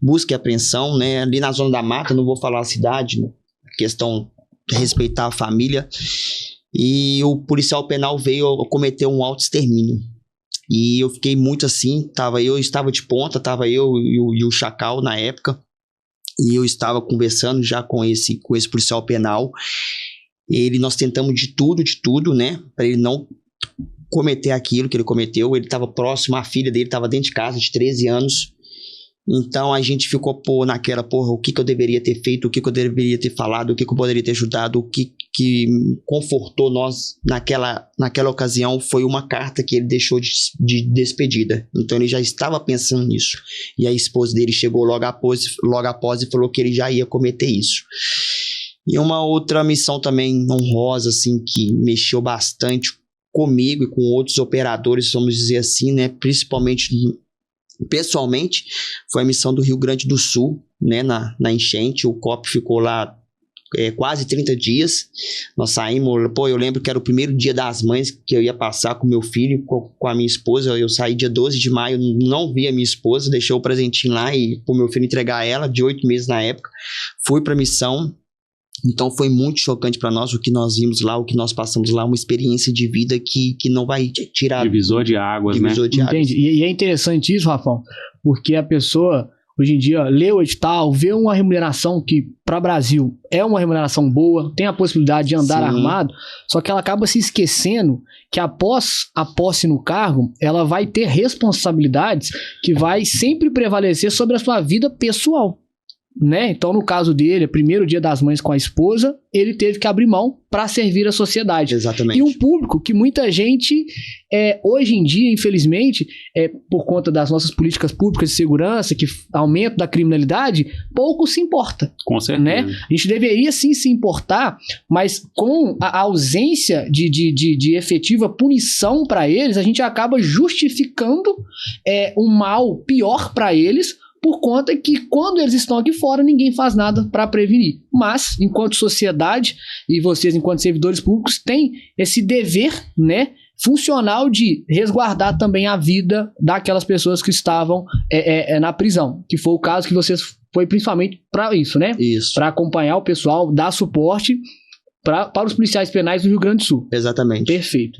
[SPEAKER 3] busca e apreensão, né? Ali na Zona da Mata, não vou falar a cidade, questão de respeitar a família. E o policial penal veio cometer um auto-extermínio. E eu fiquei muito assim, eu estava de ponta, estava eu e o Chacal na época. E eu estava conversando já com esse policial penal. Nós tentamos de tudo, né? Para ele não cometer aquilo que ele cometeu. Ele estava próximo, a filha dele estava dentro de casa, de 13 anos. Então a gente ficou naquela, o que eu deveria ter feito, o que eu deveria ter falado, o que eu poderia ter ajudado, o que confortou nós naquela ocasião foi uma carta que ele deixou de despedida. Então ele já estava pensando nisso. E a esposa dele chegou logo após e falou que ele já ia cometer isso. E uma outra missão também honrosa, assim, que mexeu bastante comigo e com outros operadores, vamos dizer assim, né, principalmente pessoalmente, foi a missão do Rio Grande do Sul, né, na enchente. O COP ficou lá quase 30 dias. Nós saímos, eu lembro que era o primeiro dia das mães que eu ia passar com meu filho, com a minha esposa. Eu saí dia 12 de maio, não vi a minha esposa, deixei o presentinho lá e pro meu filho entregar a ela, de 8 meses na época. Fui pra missão. Então foi muito chocante para nós o que nós vimos lá, o que nós passamos lá, uma experiência de vida que não vai tirar...
[SPEAKER 2] Divisor de águas, né?
[SPEAKER 1] Entendi. E é interessante isso, Rafão, porque a pessoa, hoje em dia, lê o edital, vê uma remuneração que, para o Brasil, é uma remuneração boa, tem a possibilidade de andar armado, só que ela acaba se esquecendo que após a posse no cargo, ela vai ter responsabilidades que vai sempre prevalecer sobre a sua vida pessoal. Né? Então, no caso dele, primeiro dia das mães com a esposa, ele teve que abrir mão para servir a sociedade.
[SPEAKER 3] Exatamente.
[SPEAKER 1] E um público que muita gente, hoje em dia, infelizmente, por conta das nossas políticas públicas de segurança, que aumento da criminalidade, pouco se importa.
[SPEAKER 2] Com certeza.
[SPEAKER 1] Né? A gente deveria sim se importar, mas com a ausência de efetiva punição para eles, a gente acaba justificando um mal pior para eles, por conta que quando eles estão aqui fora, ninguém faz nada para prevenir. Mas, enquanto sociedade, e vocês, enquanto servidores públicos, têm esse dever, né, funcional de resguardar também a vida daquelas pessoas que estavam na prisão. Que foi o caso que vocês foi principalmente para isso, né?
[SPEAKER 3] Isso.
[SPEAKER 1] Para acompanhar o pessoal, dar suporte para os policiais penais do Rio Grande do Sul.
[SPEAKER 3] Exatamente.
[SPEAKER 1] Perfeito.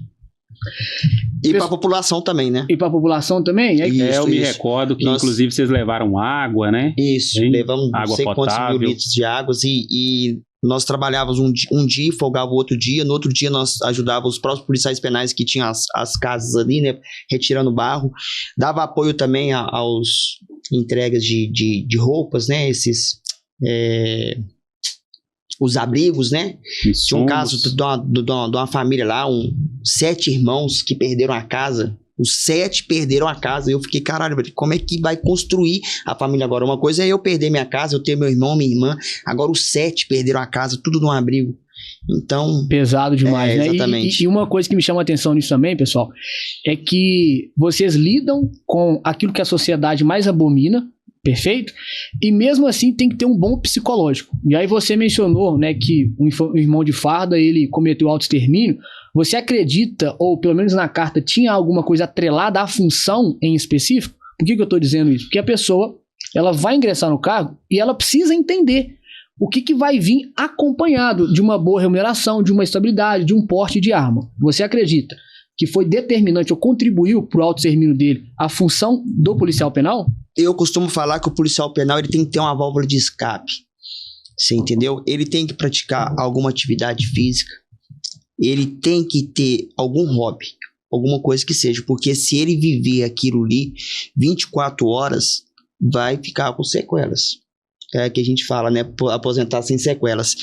[SPEAKER 3] E para a população também, né?
[SPEAKER 1] E para a população também?
[SPEAKER 2] Eu me recordo que, inclusive, vocês levaram água, né?
[SPEAKER 3] Isso, levamos não sei quantos mil litros de água e nós trabalhávamos um dia e folgava o outro dia. No outro dia nós ajudávamos os próprios policiais penais que tinham as casas ali, né? Retirando barro. Dava apoio também aos entregas de roupas, né? Os abrigos, né? Tinha um caso de uma família lá, 7 irmãos que perderam a casa. Os 7 perderam a casa. E eu fiquei, caralho, como é que vai construir a família agora? Uma coisa é eu perder minha casa, eu ter meu irmão, minha irmã. Agora os 7 perderam a casa, tudo num abrigo. Então...
[SPEAKER 1] pesado demais, né?
[SPEAKER 3] Exatamente.
[SPEAKER 1] E uma coisa que me chama a atenção nisso também, pessoal, é que vocês lidam com aquilo que a sociedade mais abomina, Perfeito? E mesmo assim tem que ter um bom psicológico. E aí você mencionou, né, que o irmão de farda, ele cometeu autoextermínio. Você acredita, ou pelo menos na carta, tinha alguma coisa atrelada à função em específico? Por que eu estou dizendo isso? Porque a pessoa, ela vai ingressar no cargo e ela precisa entender o que vai vir acompanhado de uma boa remuneração, de uma estabilidade, de um porte de arma. Você acredita que foi determinante ou contribuiu para o autoextermínio dele a função do policial penal?
[SPEAKER 3] Eu costumo falar que o policial penal ele tem que ter uma válvula de escape. Você entendeu? Ele tem que praticar alguma atividade física. Ele tem que ter algum hobby, alguma coisa que seja. Porque se ele viver aquilo ali 24 horas, vai ficar com sequelas. É que a gente fala, né? Aposentar sem sequelas.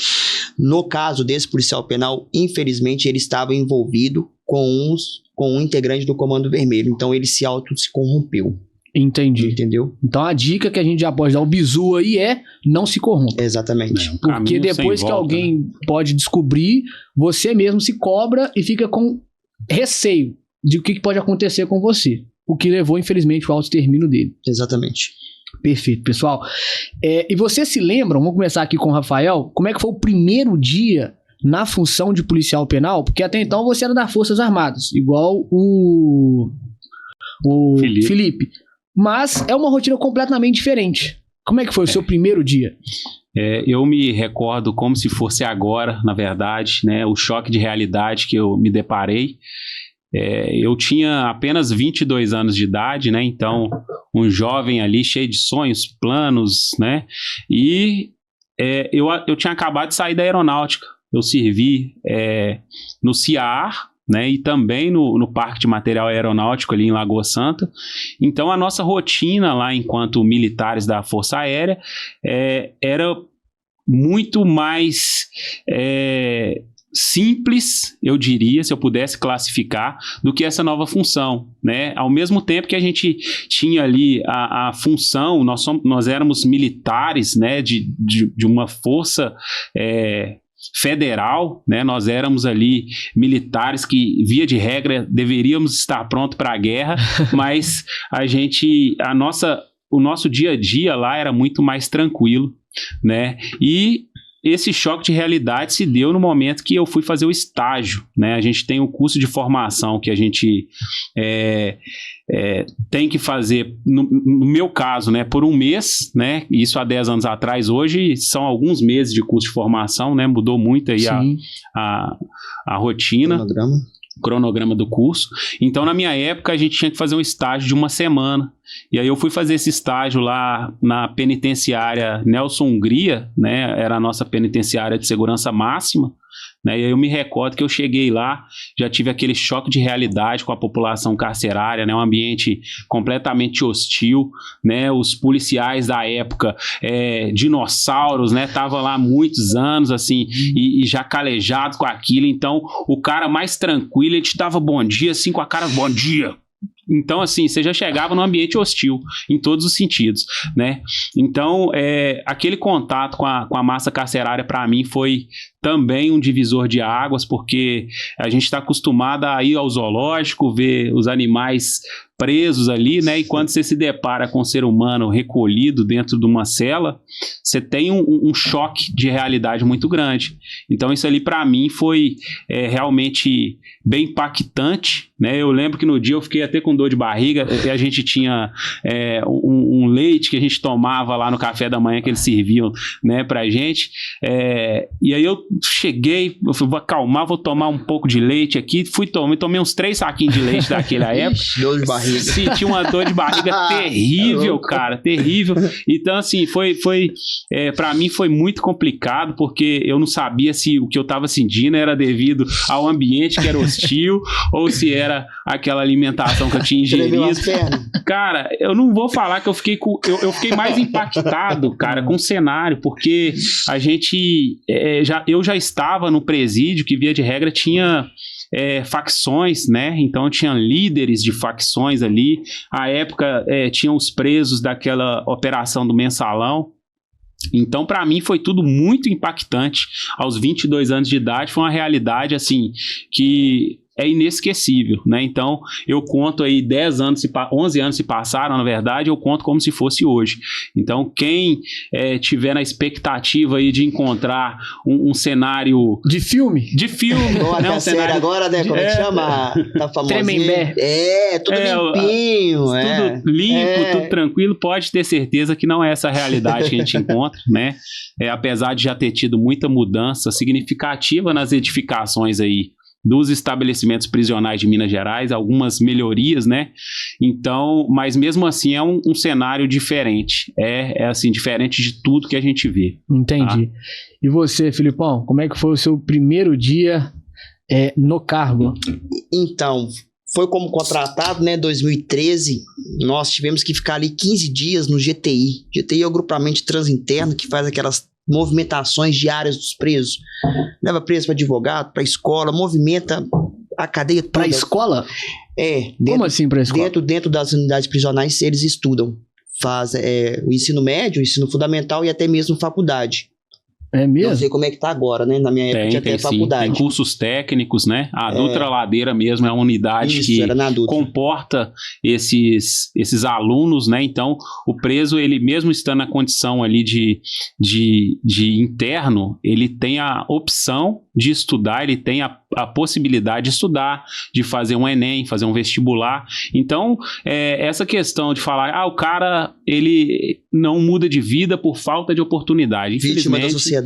[SPEAKER 3] No caso desse policial penal, infelizmente, ele estava envolvido com um integrante do Comando Vermelho. Então, ele se corrompeu.
[SPEAKER 1] Entendi.
[SPEAKER 3] Entendeu?
[SPEAKER 1] Então, a dica que a gente já pode dar o bizu aí é não se corrompa.
[SPEAKER 3] Exatamente.
[SPEAKER 1] Porque depois que alguém pode descobrir, você mesmo se cobra e fica com receio de o que pode acontecer com você. O que levou, infelizmente, ao autoextermínio dele.
[SPEAKER 3] Exatamente.
[SPEAKER 1] Perfeito, pessoal. E vocês se lembram, vamos começar aqui com o Rafael, como é que foi o primeiro dia na função de policial penal? Porque até então você era das Forças Armadas, igual o Felipe. Mas é uma rotina completamente diferente. Como é que foi o seu primeiro dia?
[SPEAKER 2] Eu me recordo como se fosse agora, na verdade, né, o choque de realidade que eu me deparei. Eu tinha apenas 22 anos de idade, né? Então, um jovem ali cheio de sonhos, planos, né? E eu tinha acabado de sair da aeronáutica. Eu servi no CIAR, né? E também no Parque de Material Aeronáutico ali em Lagoa Santa. Então, a nossa rotina lá enquanto militares da Força Aérea era muito mais simples, eu diria, se eu pudesse classificar, do que essa nova função, né? Ao mesmo tempo que a gente tinha ali a função, nós éramos militares, né, de uma força federal, né? Nós éramos ali militares que, via de regra, deveríamos estar prontos para a guerra, mas o nosso dia a dia lá era muito mais tranquilo, né? E esse choque de realidade se deu no momento que eu fui fazer o estágio, né? A gente tem um curso de formação que a gente tem que fazer, no meu caso, né, por um mês, né? Isso há 10 anos atrás. Hoje são alguns meses de curso de formação, né? Mudou muito aí a rotina. Cronograma do curso. Então, na minha época, a gente tinha que fazer um estágio de uma semana. E aí eu fui fazer esse estágio lá na penitenciária Nelson Hungria, né? Era a nossa penitenciária de segurança máxima, né? E aí eu me recordo que eu cheguei lá, já tive aquele choque de realidade com a população carcerária, né? Um ambiente completamente hostil, né? Os policiais da época, dinossauros, né? Tava lá há muitos anos, assim, e já calejados com aquilo. Então, o cara mais tranquilo, ele te dava bom dia, assim, com a cara, bom dia. Então, assim, você já chegava num ambiente hostil, em todos os sentidos, né? Então, aquele contato com a massa carcerária, para mim, foi também um divisor de águas, porque a gente está acostumado a ir ao zoológico, ver os animais presos ali, né? E quando você se depara com um ser humano recolhido dentro de uma cela, você tem um choque de realidade muito grande. Então, isso ali, para mim, foi realmente bem impactante, né? Eu lembro que no dia eu fiquei até com dor de barriga, e a gente tinha um leite que a gente tomava lá no café da manhã, que eles serviam, né, pra gente, e aí eu cheguei, eu falei, vou acalmar, vou tomar um pouco de leite aqui, tomei uns 3 saquinhos de leite daquela época.
[SPEAKER 3] Dor de barriga.
[SPEAKER 2] Senti uma dor de barriga terrível, cara, terrível. Então, assim, pra mim foi muito complicado, porque eu não sabia se o que eu tava sentindo era devido ao ambiente que era hostil, ou se era aquela alimentação que eu tinha ingerido. Cara, eu não vou falar que eu fiquei mais impactado, cara, com o cenário, porque eu já estava no presídio, que via de regra tinha facções, né? Então tinha líderes de facções ali. À época tinham os presos daquela operação do Mensalão. Então, para mim, foi tudo muito impactante. Aos 22 anos de idade, foi uma realidade, assim, que é inesquecível, né? Então, eu conto aí 11 anos se passaram, na verdade, eu conto como se fosse hoje. Então, quem tiver na expectativa aí de encontrar um cenário...
[SPEAKER 1] De filme?
[SPEAKER 2] De filme.
[SPEAKER 3] Né? Um cenário agora, né? Como é que chama? Tá famosinho.
[SPEAKER 1] Tremembé.
[SPEAKER 3] Tudo limpinho.
[SPEAKER 2] Tudo limpo, tudo tranquilo. Pode ter certeza que não é essa a realidade que a gente encontra, né? Apesar de já ter tido muita mudança significativa nas edificações aí dos estabelecimentos prisionais de Minas Gerais, algumas melhorias, né? Então, mas mesmo assim é um cenário diferente. Assim, diferente de tudo que a gente vê.
[SPEAKER 1] Entendi. Tá? E você, Filipão, como é que foi o seu primeiro dia no cargo?
[SPEAKER 3] Então, foi como contratado, né? 2013, nós tivemos que ficar ali 15 dias no GTI. GTI é o grupamento transinterno que faz aquelas movimentações diárias dos presos. Leva preso para advogado, para escola, movimenta a cadeia toda.
[SPEAKER 1] Para escola?
[SPEAKER 3] Como
[SPEAKER 1] assim para escola?
[SPEAKER 3] Dentro das unidades prisionais eles estudam. Faz o ensino médio, o ensino fundamental e até mesmo faculdade.
[SPEAKER 1] É mesmo?
[SPEAKER 3] Não sei como é que tá agora, né? Na minha época tinha até faculdade.
[SPEAKER 2] Tem cursos técnicos, né? A Dutra Ladeira mesmo é uma unidade que comporta esses alunos, né? Então, o preso, ele mesmo estando na condição ali de interno, ele tem a opção de estudar, ele tem a possibilidade de estudar, de fazer um Enem, fazer um vestibular. Então, essa questão de falar, o cara, ele não muda de vida por falta de oportunidade.
[SPEAKER 3] Vítima da sociedade.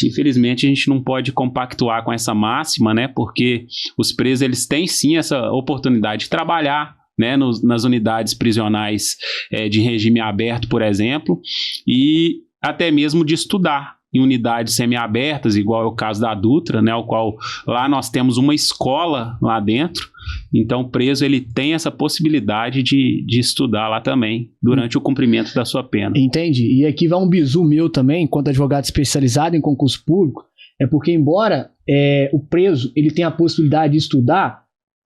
[SPEAKER 2] Infelizmente, a gente não pode compactuar com essa máxima, né? Porque os presos, eles têm sim essa oportunidade de trabalhar, né, nas unidades prisionais de regime aberto, por exemplo, e até mesmo de estudar em unidades semiabertas, igual é o caso da Dutra, né, o qual lá nós temos uma escola lá dentro. Então, o preso, ele tem essa possibilidade de estudar lá também, durante o cumprimento da sua pena.
[SPEAKER 1] Entendi. E aqui vai um bizu meu também, enquanto advogado especializado em concurso público, porque embora o preso ele tenha a possibilidade de estudar,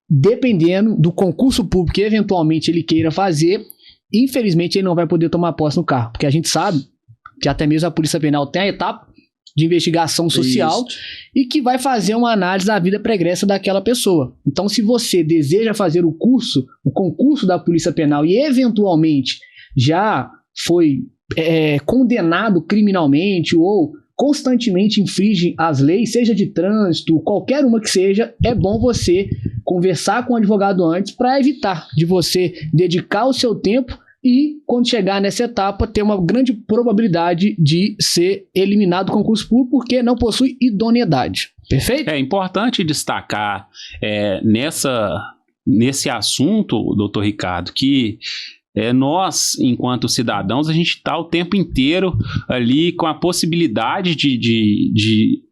[SPEAKER 1] dependendo do concurso público que eventualmente ele queira fazer, infelizmente ele não vai poder tomar posse no cargo, porque a gente sabe que até mesmo a Polícia Penal tem a etapa de investigação social e que vai fazer uma análise da vida pregressa daquela pessoa. Então, se você deseja fazer o concurso da Polícia Penal e eventualmente já foi condenado criminalmente ou constantemente infringe as leis, seja de trânsito, qualquer uma que seja, é bom você conversar com o advogado antes para evitar de você dedicar o seu tempo e, quando chegar nessa etapa, ter uma grande probabilidade de ser eliminado do concurso público porque não possui idoneidade. Perfeito?
[SPEAKER 2] É importante destacar nesse assunto, doutor Ricardo, que nós, enquanto cidadãos, a gente está o tempo inteiro ali com a possibilidade de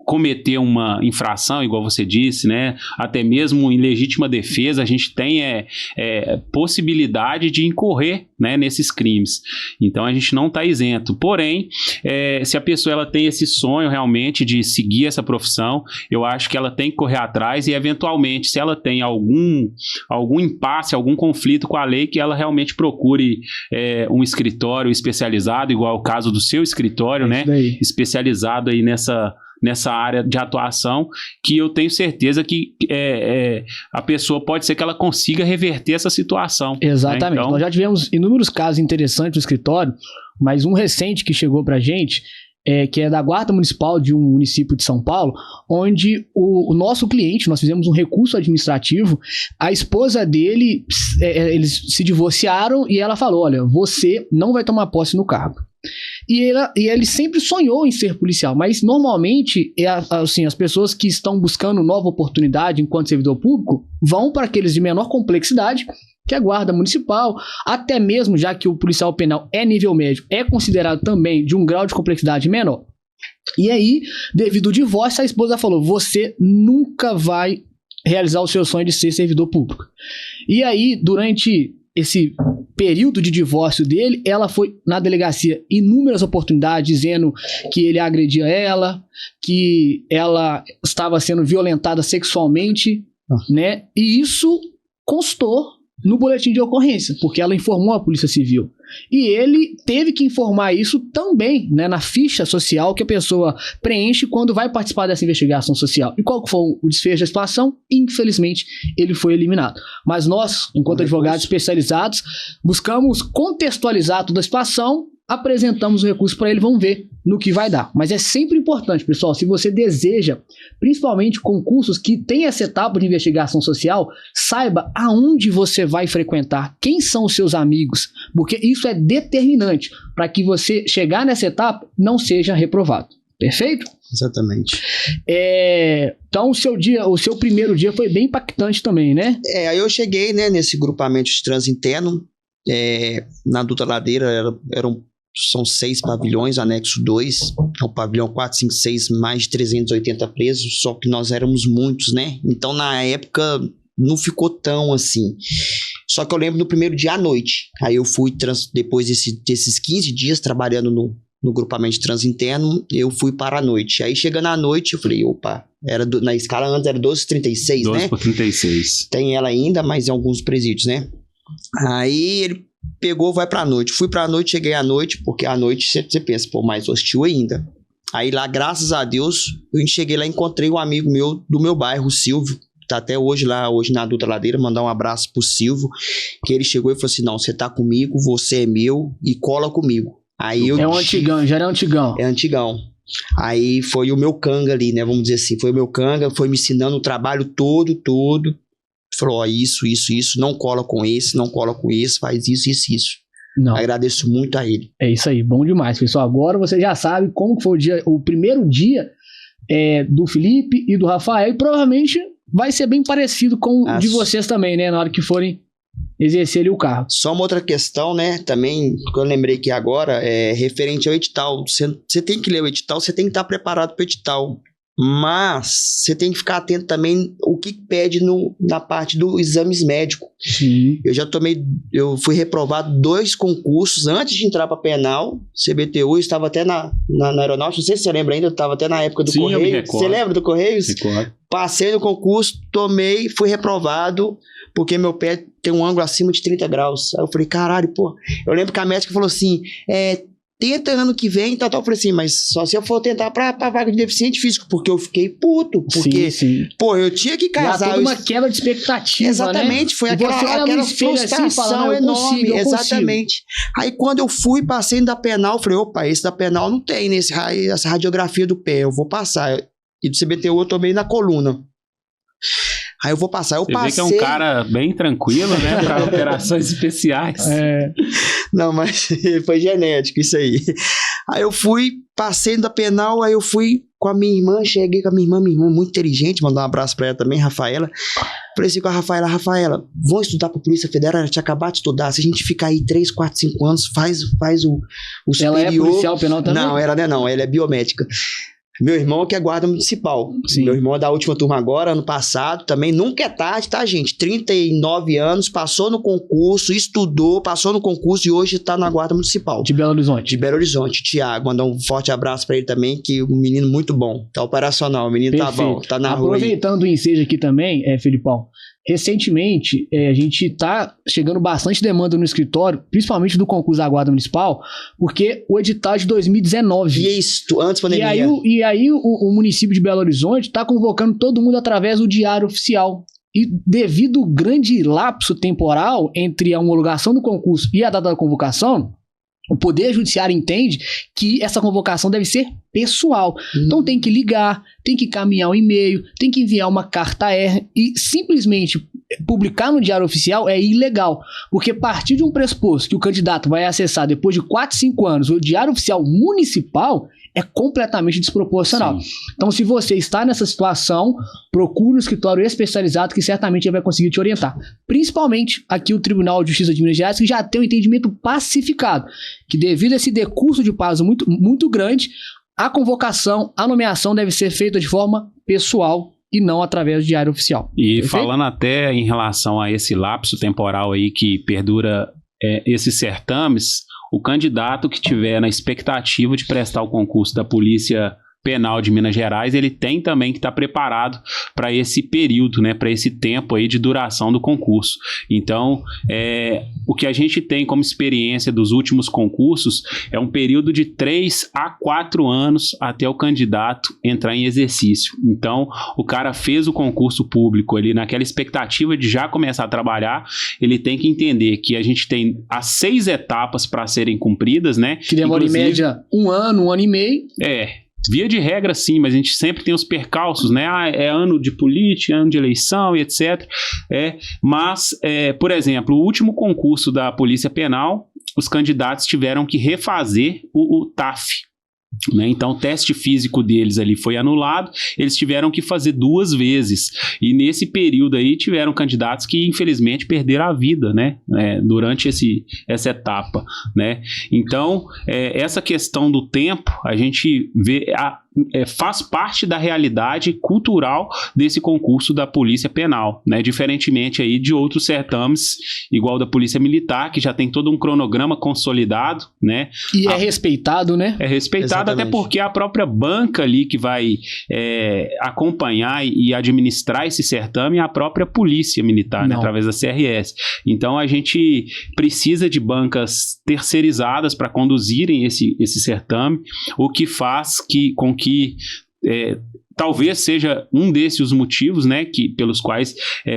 [SPEAKER 2] cometer uma infração, igual você disse, né? Até mesmo em legítima defesa, a gente tem possibilidade de incorrer, né, nesses crimes. Então, a gente não está isento. Porém, se a pessoa ela tem esse sonho realmente de seguir essa profissão, eu acho que ela tem que correr atrás e, eventualmente, se ela tem algum impasse, algum conflito com a lei, que ela realmente procure um escritório especializado, igual o caso do seu escritório, né? Especializado aí nessa área de atuação, que eu tenho certeza que a pessoa pode ser que ela consiga reverter essa situação.
[SPEAKER 1] Exatamente.
[SPEAKER 2] Né? Então,
[SPEAKER 1] nós já tivemos inúmeros casos interessantes no escritório, mas um recente que chegou pra gente, que é da Guarda Municipal de um município de São Paulo, onde o nosso cliente, nós fizemos um recurso administrativo, a esposa dele, eles se divorciaram e ela falou, olha, você não vai tomar posse no cargo. E ele sempre sonhou em ser policial, mas normalmente assim, as pessoas que estão buscando nova oportunidade enquanto servidor público vão para aqueles de menor complexidade, que é a guarda municipal, até mesmo já que o policial penal é nível médio, é considerado também de um grau de complexidade menor. E aí, devido ao divórcio, a esposa falou, você nunca vai realizar o seu sonho de ser servidor público. E aí, durante esse período de divórcio dele, ela foi na delegacia inúmeras oportunidades dizendo que ele agredia ela, que ela estava sendo violentada sexualmente, né? E isso constou no boletim de ocorrência, porque ela informou a Polícia Civil. E ele teve que informar isso também, né, na ficha social que a pessoa preenche quando vai participar dessa investigação social. E qual foi o desfecho da situação? Infelizmente, ele foi eliminado. Mas nós, enquanto advogados especializados, buscamos contextualizar toda a situação, apresentamos o recurso para ele, vamos ver no que vai dar. Mas é sempre importante, pessoal, se você deseja, principalmente concursos que tem essa etapa de investigação social, saiba aonde você vai frequentar, quem são os seus amigos, porque isso é determinante para que você chegar nessa etapa não seja reprovado. Perfeito?
[SPEAKER 3] Exatamente.
[SPEAKER 1] Então o seu primeiro dia foi bem impactante também, né?
[SPEAKER 3] Aí eu cheguei, né, nesse grupamento de transinterno, na Dutra Ladeira são 6 pavilhões, anexo 2, é o pavilhão 4, 5, 6, mais de 380 presos, só que nós éramos muitos, né? Então, na época, não ficou tão assim. Só que eu lembro no primeiro dia à noite. Aí eu fui, depois desses 15 dias trabalhando no grupamento de transinterno, eu fui para a noite. Aí, chegando à noite, eu falei, opa, na escala antes era 12,36, né?
[SPEAKER 2] 12/36.
[SPEAKER 3] Tem ela ainda, mas em alguns presídios, né? Aí ele pegou, vai pra noite. Fui pra noite, cheguei à noite, porque à noite você pensa, pô, mais hostil ainda. Aí lá, graças a Deus, eu cheguei lá e encontrei um amigo meu do meu bairro, o Silvio, tá até hoje lá, hoje na Dutra Ladeira, mandar um abraço pro Silvio, que ele chegou e falou assim, não, você tá comigo, você é meu e cola comigo. Aí eu
[SPEAKER 1] antigão, já era antigão.
[SPEAKER 3] É antigão. Aí foi o meu canga ali, né, vamos dizer assim, foi o meu canga, foi me ensinando o trabalho todo. Falou, ó, isso, não cola com esse, não cola com esse, faz isso.
[SPEAKER 1] Não.
[SPEAKER 3] Agradeço muito a ele.
[SPEAKER 1] É isso aí, bom demais, pessoal. Agora você já sabe como foi o primeiro dia do Felipe e do Rafael, e provavelmente vai ser bem parecido com o de vocês também, né, na hora que forem exercer ali o cargo.
[SPEAKER 3] Só uma outra questão, né, também, que eu lembrei aqui agora, referente ao edital. Você tem que ler o edital, você tem que estar preparado para o edital. Mas você tem que ficar atento também o que pede na parte dos exames médicos.
[SPEAKER 1] Sim.
[SPEAKER 3] Eu fui reprovado 2 concursos antes de entrar para penal, CBTU, eu estava até na aeronáutica, não sei se você lembra ainda, eu estava até na época do Correio. Você lembra do Correios?
[SPEAKER 2] Recordo.
[SPEAKER 3] Passei no concurso, fui reprovado, porque meu pé tem um ângulo acima de 30 graus. Aí eu falei, caralho, pô. Eu lembro que a médica falou assim, tenta ano que vem, tal. Eu falei assim, mas só se eu for tentar pra vaga de deficiente físico, porque eu fiquei puto, porque,
[SPEAKER 1] sim.
[SPEAKER 3] Pô, eu tinha que casar.
[SPEAKER 1] Toda uma quebra de expectativa,
[SPEAKER 3] exatamente, né? Foi aquela frustração assim, enorme, exatamente. Aí quando eu fui, passei da penal, falei, opa, esse da penal não tem essa radiografia do pé, eu vou passar. E do CBTU eu tomei na coluna. Aí eu vou passar,
[SPEAKER 2] Você vê que é um cara bem tranquilo, né, para operações especiais.
[SPEAKER 3] Não, mas foi genético isso aí. Aí eu passei da penal, aí eu fui com a minha irmã, cheguei com a minha irmã muito inteligente, mandar um abraço pra ela também, Rafaela. Falei assim com a Rafaela, vamos estudar pra Polícia Federal, ela tinha acabado de estudar, se a gente ficar aí 3, 4, 5 anos, faz o superior.
[SPEAKER 1] Ela é policial penal também?
[SPEAKER 3] Não, ela não, ela é biomédica. Meu irmão que é guarda municipal.
[SPEAKER 1] Sim.
[SPEAKER 3] Meu irmão é da última turma agora, ano passado, também nunca é tarde, tá, gente? 39 anos, passou no concurso, estudou, passou no concurso e hoje tá na guarda municipal.
[SPEAKER 1] De Belo Horizonte.
[SPEAKER 3] De Belo Horizonte. Tiago, mandar um forte abraço pra ele também, que um menino muito bom. Tá operacional, o menino
[SPEAKER 1] Perfeito.
[SPEAKER 3] Tá bom, tá na rua.
[SPEAKER 1] Aproveitando o ensejo aqui também, Felipão, recentemente a gente está chegando bastante demanda no escritório, principalmente do concurso da Guarda Municipal, porque o edital é de 2019.
[SPEAKER 3] E isso, antes da pandemia.
[SPEAKER 1] E aí o município de Belo Horizonte está convocando todo mundo através do Diário Oficial. E devido ao grande lapso temporal entre a homologação do concurso e a data da convocação, o Poder Judiciário entende que essa convocação deve ser pessoal. Então tem que ligar, tem que caminhar um e-mail, tem que enviar uma carta R e simplesmente publicar no Diário Oficial é ilegal. Porque a partir de um pressuposto que o candidato vai acessar depois de 4, 5 anos o Diário Oficial Municipal, é completamente desproporcional. Sim. Então, se você está nessa situação, procure um escritório especializado que certamente vai conseguir te orientar. Principalmente aqui o Tribunal de Justiça de Minas Gerais, que já tem um entendimento pacificado, que devido a esse decurso de prazo muito, muito grande, a convocação, a nomeação deve ser feita de forma pessoal e não através do Diário Oficial.
[SPEAKER 2] E perfeito? Falando até em relação a esse lapso temporal aí que perdura esses certames, o candidato que tiver na expectativa de prestar o concurso da Polícia Penal de Minas Gerais, ele tem também que estar preparado para esse período, né, para esse tempo aí de duração do concurso. Então, o que a gente tem como experiência dos últimos concursos é um período de 3 a 4 anos até o candidato entrar em exercício. Então, o cara fez o concurso público ali naquela expectativa de já começar a trabalhar, ele tem que entender que a gente tem as 6 etapas para serem cumpridas, né?
[SPEAKER 1] Que demora em média 1 ano, 1 ano e meio.
[SPEAKER 2] Via de regra, sim, mas a gente sempre tem os percalços, né? É ano de política, ano de eleição e etc. Mas, por exemplo, o último concurso da Polícia Penal, os candidatos tiveram que refazer o TAF. Né? Então o teste físico deles ali foi anulado, eles tiveram que fazer 2 vezes, e nesse período aí tiveram candidatos que infelizmente perderam a vida, né? Durante essa etapa, né? Então essa questão do tempo a gente vê faz parte da realidade cultural desse concurso da Polícia Penal, né? Diferentemente aí de outros certames, igual da Polícia Militar, que já tem todo um cronograma consolidado, né?
[SPEAKER 1] E é respeitado, né?
[SPEAKER 2] É respeitado. Exatamente. Até porque a própria banca ali que vai acompanhar e administrar esse certame é a própria Polícia Militar, né? Através da CRS. Então a gente precisa de bancas terceirizadas para conduzirem esse certame, o que faz com que talvez seja um desses motivos, né, pelos quais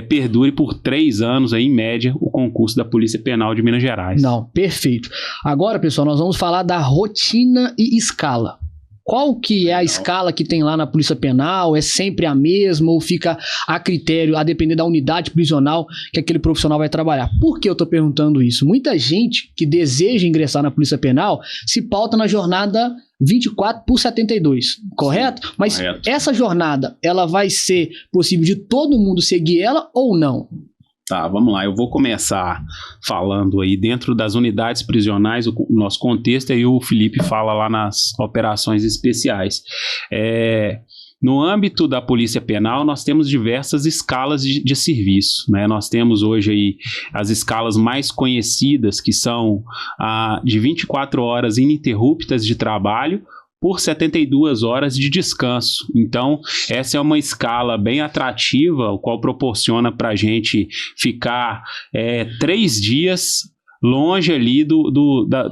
[SPEAKER 2] perdure por 3 anos, aí, em média, o concurso da Polícia Penal de Minas Gerais.
[SPEAKER 1] Não, perfeito. Agora, pessoal, nós vamos falar da rotina e escala. Qual que é a escala que tem lá na Polícia Penal? É sempre a mesma ou fica a critério, a depender da unidade prisional que aquele profissional vai trabalhar? Por que eu estou perguntando isso? Muita gente que deseja ingressar na Polícia Penal se pauta na jornada 24/72, correto? Mas correto. Essa jornada, ela vai ser possível de todo mundo seguir ela ou não?
[SPEAKER 2] Tá, vamos lá, eu vou começar falando aí dentro das unidades prisionais, o nosso contexto, aí o Felipe fala lá nas operações especiais. No âmbito da Polícia Penal, nós temos diversas escalas de serviço, né? Nós temos hoje aí as escalas mais conhecidas, que são de 24 horas ininterruptas de trabalho, por 72 horas de descanso. Então, essa é uma escala bem atrativa, o qual proporciona para a gente ficar 3 dias longe ali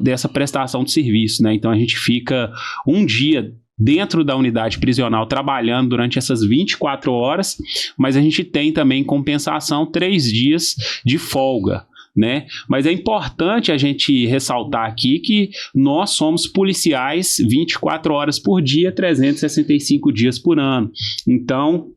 [SPEAKER 2] dessa prestação de serviço, né? Então, a gente fica 1 dia dentro da unidade prisional trabalhando durante essas 24 horas, mas a gente tem também em compensação 3 dias de folga, né? Mas é importante a gente ressaltar aqui que nós somos policiais 24 horas por dia, 365 dias por ano. Então,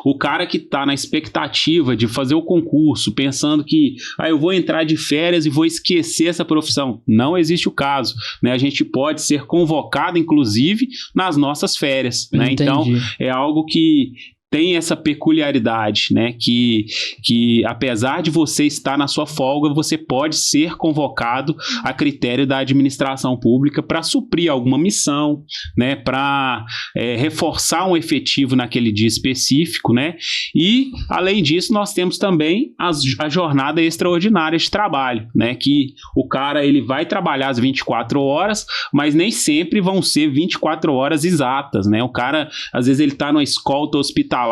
[SPEAKER 2] o cara que está na expectativa de fazer o concurso, pensando que eu vou entrar de férias e vou esquecer essa profissão, não existe o caso, né? A gente pode ser convocado, inclusive, nas nossas férias, né? Então, é algo que tem essa peculiaridade, né, que apesar de você estar na sua folga, você pode ser convocado a critério da administração pública para suprir alguma missão, né, para reforçar um efetivo naquele dia específico, né, e além disso nós temos também a jornada extraordinária de trabalho, né, que o cara ele vai trabalhar as 24 horas, mas nem sempre vão ser 24 horas exatas, né, o cara às vezes ele está numa escolta hospitalar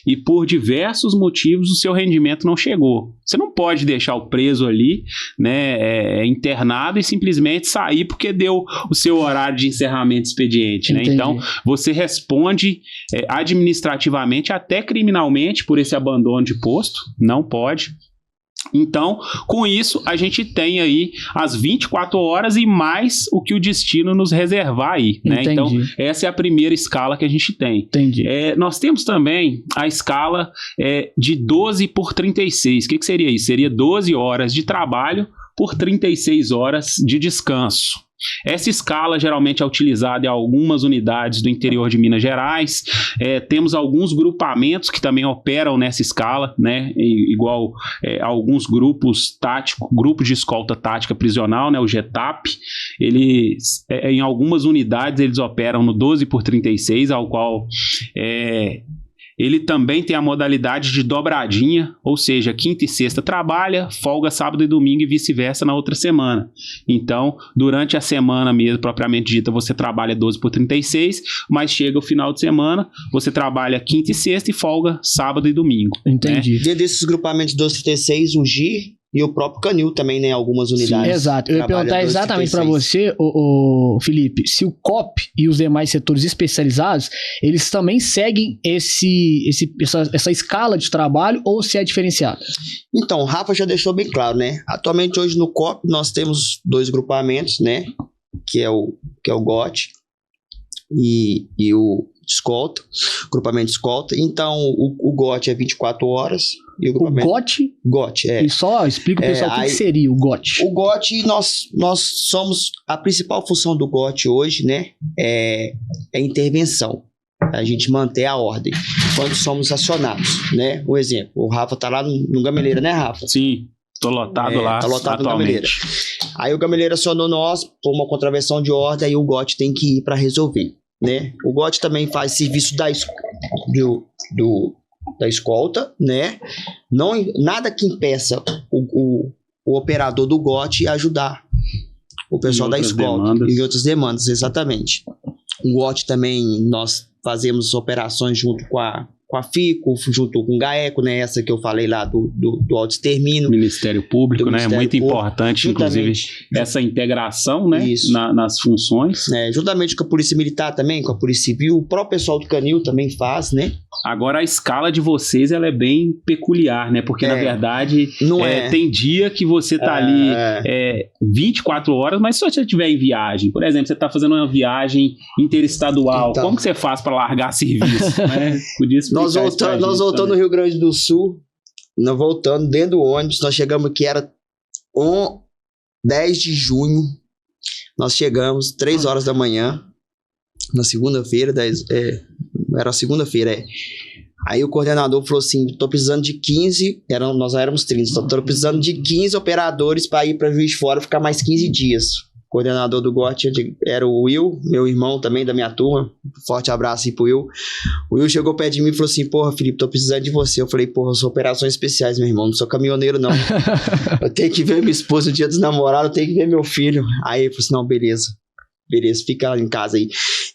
[SPEAKER 2] e por diversos motivos o seu rendimento não chegou. Você não pode deixar o preso ali, né, internado e simplesmente sair porque deu o seu horário de encerramento de expediente, né? Então, você responde administrativamente, até criminalmente, por esse abandono de posto. Não pode. Então, com isso, a gente tem aí as 24 horas e mais o que o destino nos reservar aí, né? Então, essa é a primeira escala que a gente tem. Nós temos também a escala de 12/36. O que seria isso? Seria 12 horas de trabalho por 36 horas de descanso. Essa escala geralmente é utilizada em algumas unidades do interior de Minas Gerais. Temos alguns grupamentos que também operam nessa escala, né? Igual alguns grupos táticos, grupos de escolta tática prisional, né? O GETAP. Eles, em algumas unidades eles operam no 12/36, ao qual ele também tem a modalidade de dobradinha, ou seja, quinta e sexta trabalha, folga sábado e domingo e vice-versa na outra semana. Então, durante a semana mesmo, propriamente dita, você trabalha 12 por 36, mas chega o final de semana, você trabalha quinta e sexta e folga sábado e domingo.
[SPEAKER 1] Entendi.
[SPEAKER 2] Né?
[SPEAKER 3] Dentro desses grupamentos 1236, o GIR e o próprio Canil também, né? Algumas unidades.
[SPEAKER 1] Sim, exato. Eu ia perguntar exatamente para você, o Felipe, se o COP e os demais setores especializados, eles também seguem essa escala de trabalho ou se é diferenciado?
[SPEAKER 3] Então, o Rafa já deixou bem claro, né? Atualmente, hoje no COP, nós temos 2 grupamentos, né? Que é o GOT e o escolta, grupamento escolta. Então, o GOT é 24 horas. E o
[SPEAKER 1] GOT?
[SPEAKER 3] GOT, é.
[SPEAKER 1] E só explica pro pessoal o que seria o GOT.
[SPEAKER 3] O GOT, nós somos... A principal função do GOT hoje, né? É intervenção. A gente manter a ordem quando somos acionados, né? Um exemplo, o Rafa tá lá no Gameleira, né, Rafa?
[SPEAKER 2] Sim, tô lotado lá.
[SPEAKER 3] Tá lotado no
[SPEAKER 2] atualmente.
[SPEAKER 3] Gameleira. Aí o Gameleira acionou nós por uma contravenção de ordem, aí o GOT tem que ir para resolver, né? O GOT também faz serviço da escolta, né? Nada que impeça o operador do GOT ajudar o pessoal da escolta e outras demandas, exatamente. O GOT também, nós fazemos operações junto com a FICO, junto com o GAECO, né? Essa que eu falei lá do auto-extermínio.
[SPEAKER 2] Ministério Público, né?
[SPEAKER 3] Ministério
[SPEAKER 2] Muito
[SPEAKER 3] Público,
[SPEAKER 2] importante, inclusive, essa integração, né?
[SPEAKER 3] Isso.
[SPEAKER 2] Nas funções.
[SPEAKER 3] Juntamente com a Polícia Militar também, com a Polícia Civil, o próprio pessoal do Canil também faz, né?
[SPEAKER 2] Agora, a escala de vocês, ela é bem peculiar, né? Porque, na verdade, tem dia que você tá ali 24 horas, mas se você estiver em viagem, por exemplo, você tá fazendo uma viagem interestadual, então, como que você faz para largar serviço? Né? Podia
[SPEAKER 3] Nós voltando no Rio Grande do Sul, nós voltando dentro do ônibus, nós chegamos que era 10 de junho, nós chegamos 3 horas da manhã, na segunda-feira, era segunda-feira, Aí o coordenador falou assim, tô precisando de 15, nós éramos 30, tô precisando de 15 operadores para ir para Juiz de Fora, ficar mais 15 dias. O coordenador do GOT era o Will, meu irmão também da minha turma. Forte abraço aí pro Will. O Will chegou perto de mim e falou assim, porra, Felipe, tô precisando de você. Eu falei, porra, eu sou operações especiais, meu irmão, não sou caminhoneiro não. Eu tenho que ver minha esposa no dia dos namorados, eu tenho que ver meu filho. Aí ele falou assim, não, beleza, fica lá em casa aí.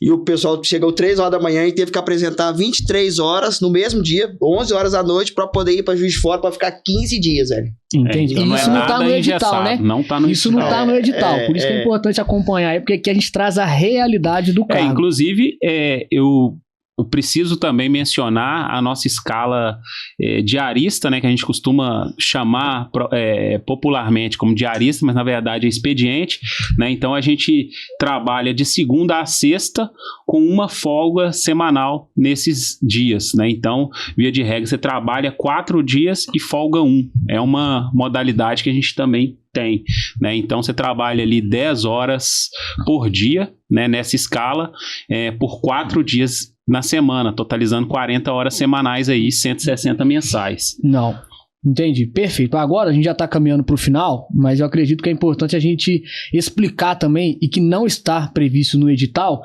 [SPEAKER 3] E o pessoal chegou 3 horas da manhã e teve que apresentar 23 horas no mesmo dia, 11 horas da noite, pra poder ir pra Juiz de Fora pra ficar 15 dias, velho.
[SPEAKER 1] Entendi.
[SPEAKER 2] Então
[SPEAKER 1] isso não tá no edital, né?
[SPEAKER 2] Não tá no
[SPEAKER 1] isso
[SPEAKER 2] edital.
[SPEAKER 1] Não tá no edital. Por isso que é importante acompanhar aí, porque aqui a gente traz a realidade do cargo.
[SPEAKER 2] Inclusive, eu preciso também mencionar a nossa escala diarista, né, que a gente costuma chamar popularmente como diarista, mas na verdade é expediente, né? Então a gente trabalha de segunda a sexta com uma folga semanal nesses dias, né? Então, via de regra, você trabalha 4 dias e folga 1. É uma modalidade que a gente também tem, né? Então você trabalha ali 10 horas por dia, né, nessa escala, por 4 dias na semana, totalizando 40 horas semanais aí, 160 mensais.
[SPEAKER 1] Não, entendi, perfeito. Agora a gente já está caminhando para o final, mas eu acredito que é importante a gente explicar também, e que não está previsto no edital,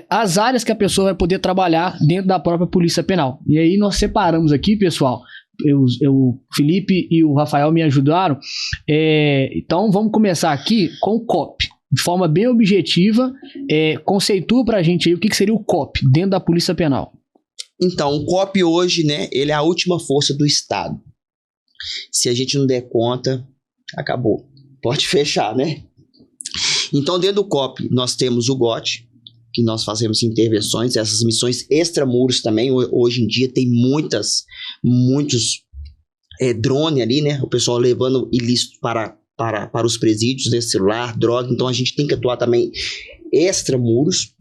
[SPEAKER 1] as áreas que a pessoa vai poder trabalhar dentro da própria Polícia Penal. E aí nós separamos aqui, pessoal, o Felipe e o Rafael me ajudaram, então vamos começar aqui com o COP. De forma bem objetiva, conceitua pra gente aí o que seria o COP dentro da Polícia Penal.
[SPEAKER 3] Então, o COP hoje, né, ele é a última força do Estado. Se a gente não der conta, acabou. Pode fechar, né? Então, dentro do COP, nós temos o GOT, que nós fazemos intervenções, essas missões extramuros também. Hoje em dia tem muitos drone ali, né? O pessoal levando ilícito para os presídios, né, celular, droga, então a gente tem que atuar também extramuros.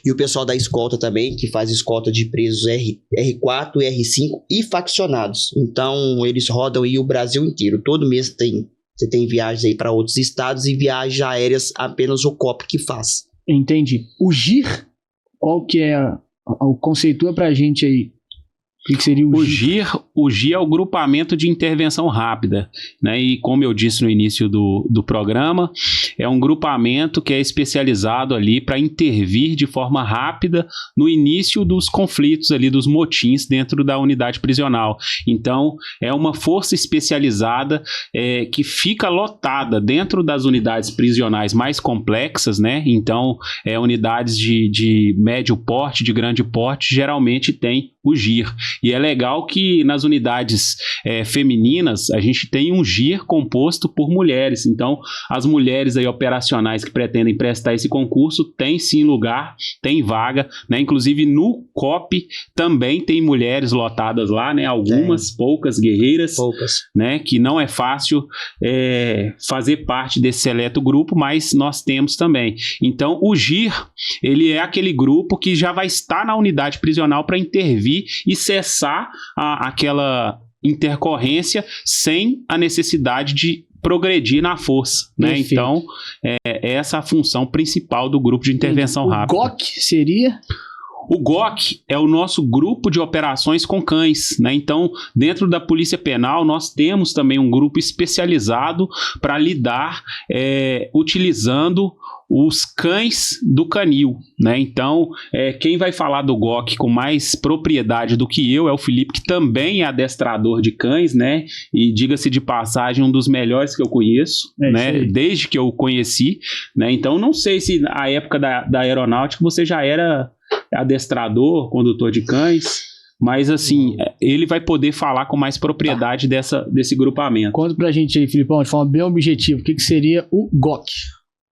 [SPEAKER 3] E o pessoal da escolta também, que faz escolta de presos R4, R5 e faccionados. Então eles rodam aí o Brasil inteiro. Todo mês você tem viagens aí para outros estados e viagens aéreas apenas o COP que faz.
[SPEAKER 1] Entendi. O GIR, qual que é o conceitua pra gente aí? O que seria o
[SPEAKER 2] GIR? O GIR é o Grupamento de Intervenção Rápida, né? E como eu disse no início do programa, é um grupamento que é especializado ali para intervir de forma rápida no início dos conflitos ali, dos motins dentro da unidade prisional. Então, é uma força especializada que fica lotada dentro das unidades prisionais mais complexas, né? Então, unidades de médio porte, de grande porte, geralmente tem o GIR. E é legal que nas unidades femininas a gente tem um GIR composto por mulheres. Então, as mulheres aí operacionais que pretendem prestar esse concurso têm sim lugar, tem vaga, né? Inclusive no COP também tem mulheres lotadas lá, né? Algumas, poucas guerreiras, né? Que não é fácil fazer parte desse seleto grupo, mas nós temos também. Então, o GIR, ele é aquele grupo que já vai estar na unidade prisional para intervir e cessar aquela intercorrência sem a necessidade de progredir na força, né? Então, essa é a função principal do grupo de intervenção rápida.
[SPEAKER 1] O GOC seria?
[SPEAKER 2] O GOC é o nosso grupo de operações com cães, né? Então, dentro da Polícia Penal, nós temos também um grupo especializado para lidar utilizando os cães do canil, né? Então, quem vai falar do GOC com mais propriedade do que eu é o Felipe, que também é adestrador de cães, né? E diga-se de passagem, um dos melhores que eu conheço, né? Desde que eu o conheci, né? Então, não sei se na época da aeronáutica você já era adestrador, condutor de cães, mas assim, ele vai poder falar com mais propriedade desse grupamento.
[SPEAKER 1] Conta pra gente aí, Filipão, de forma bem objetiva, o que seria o GOC?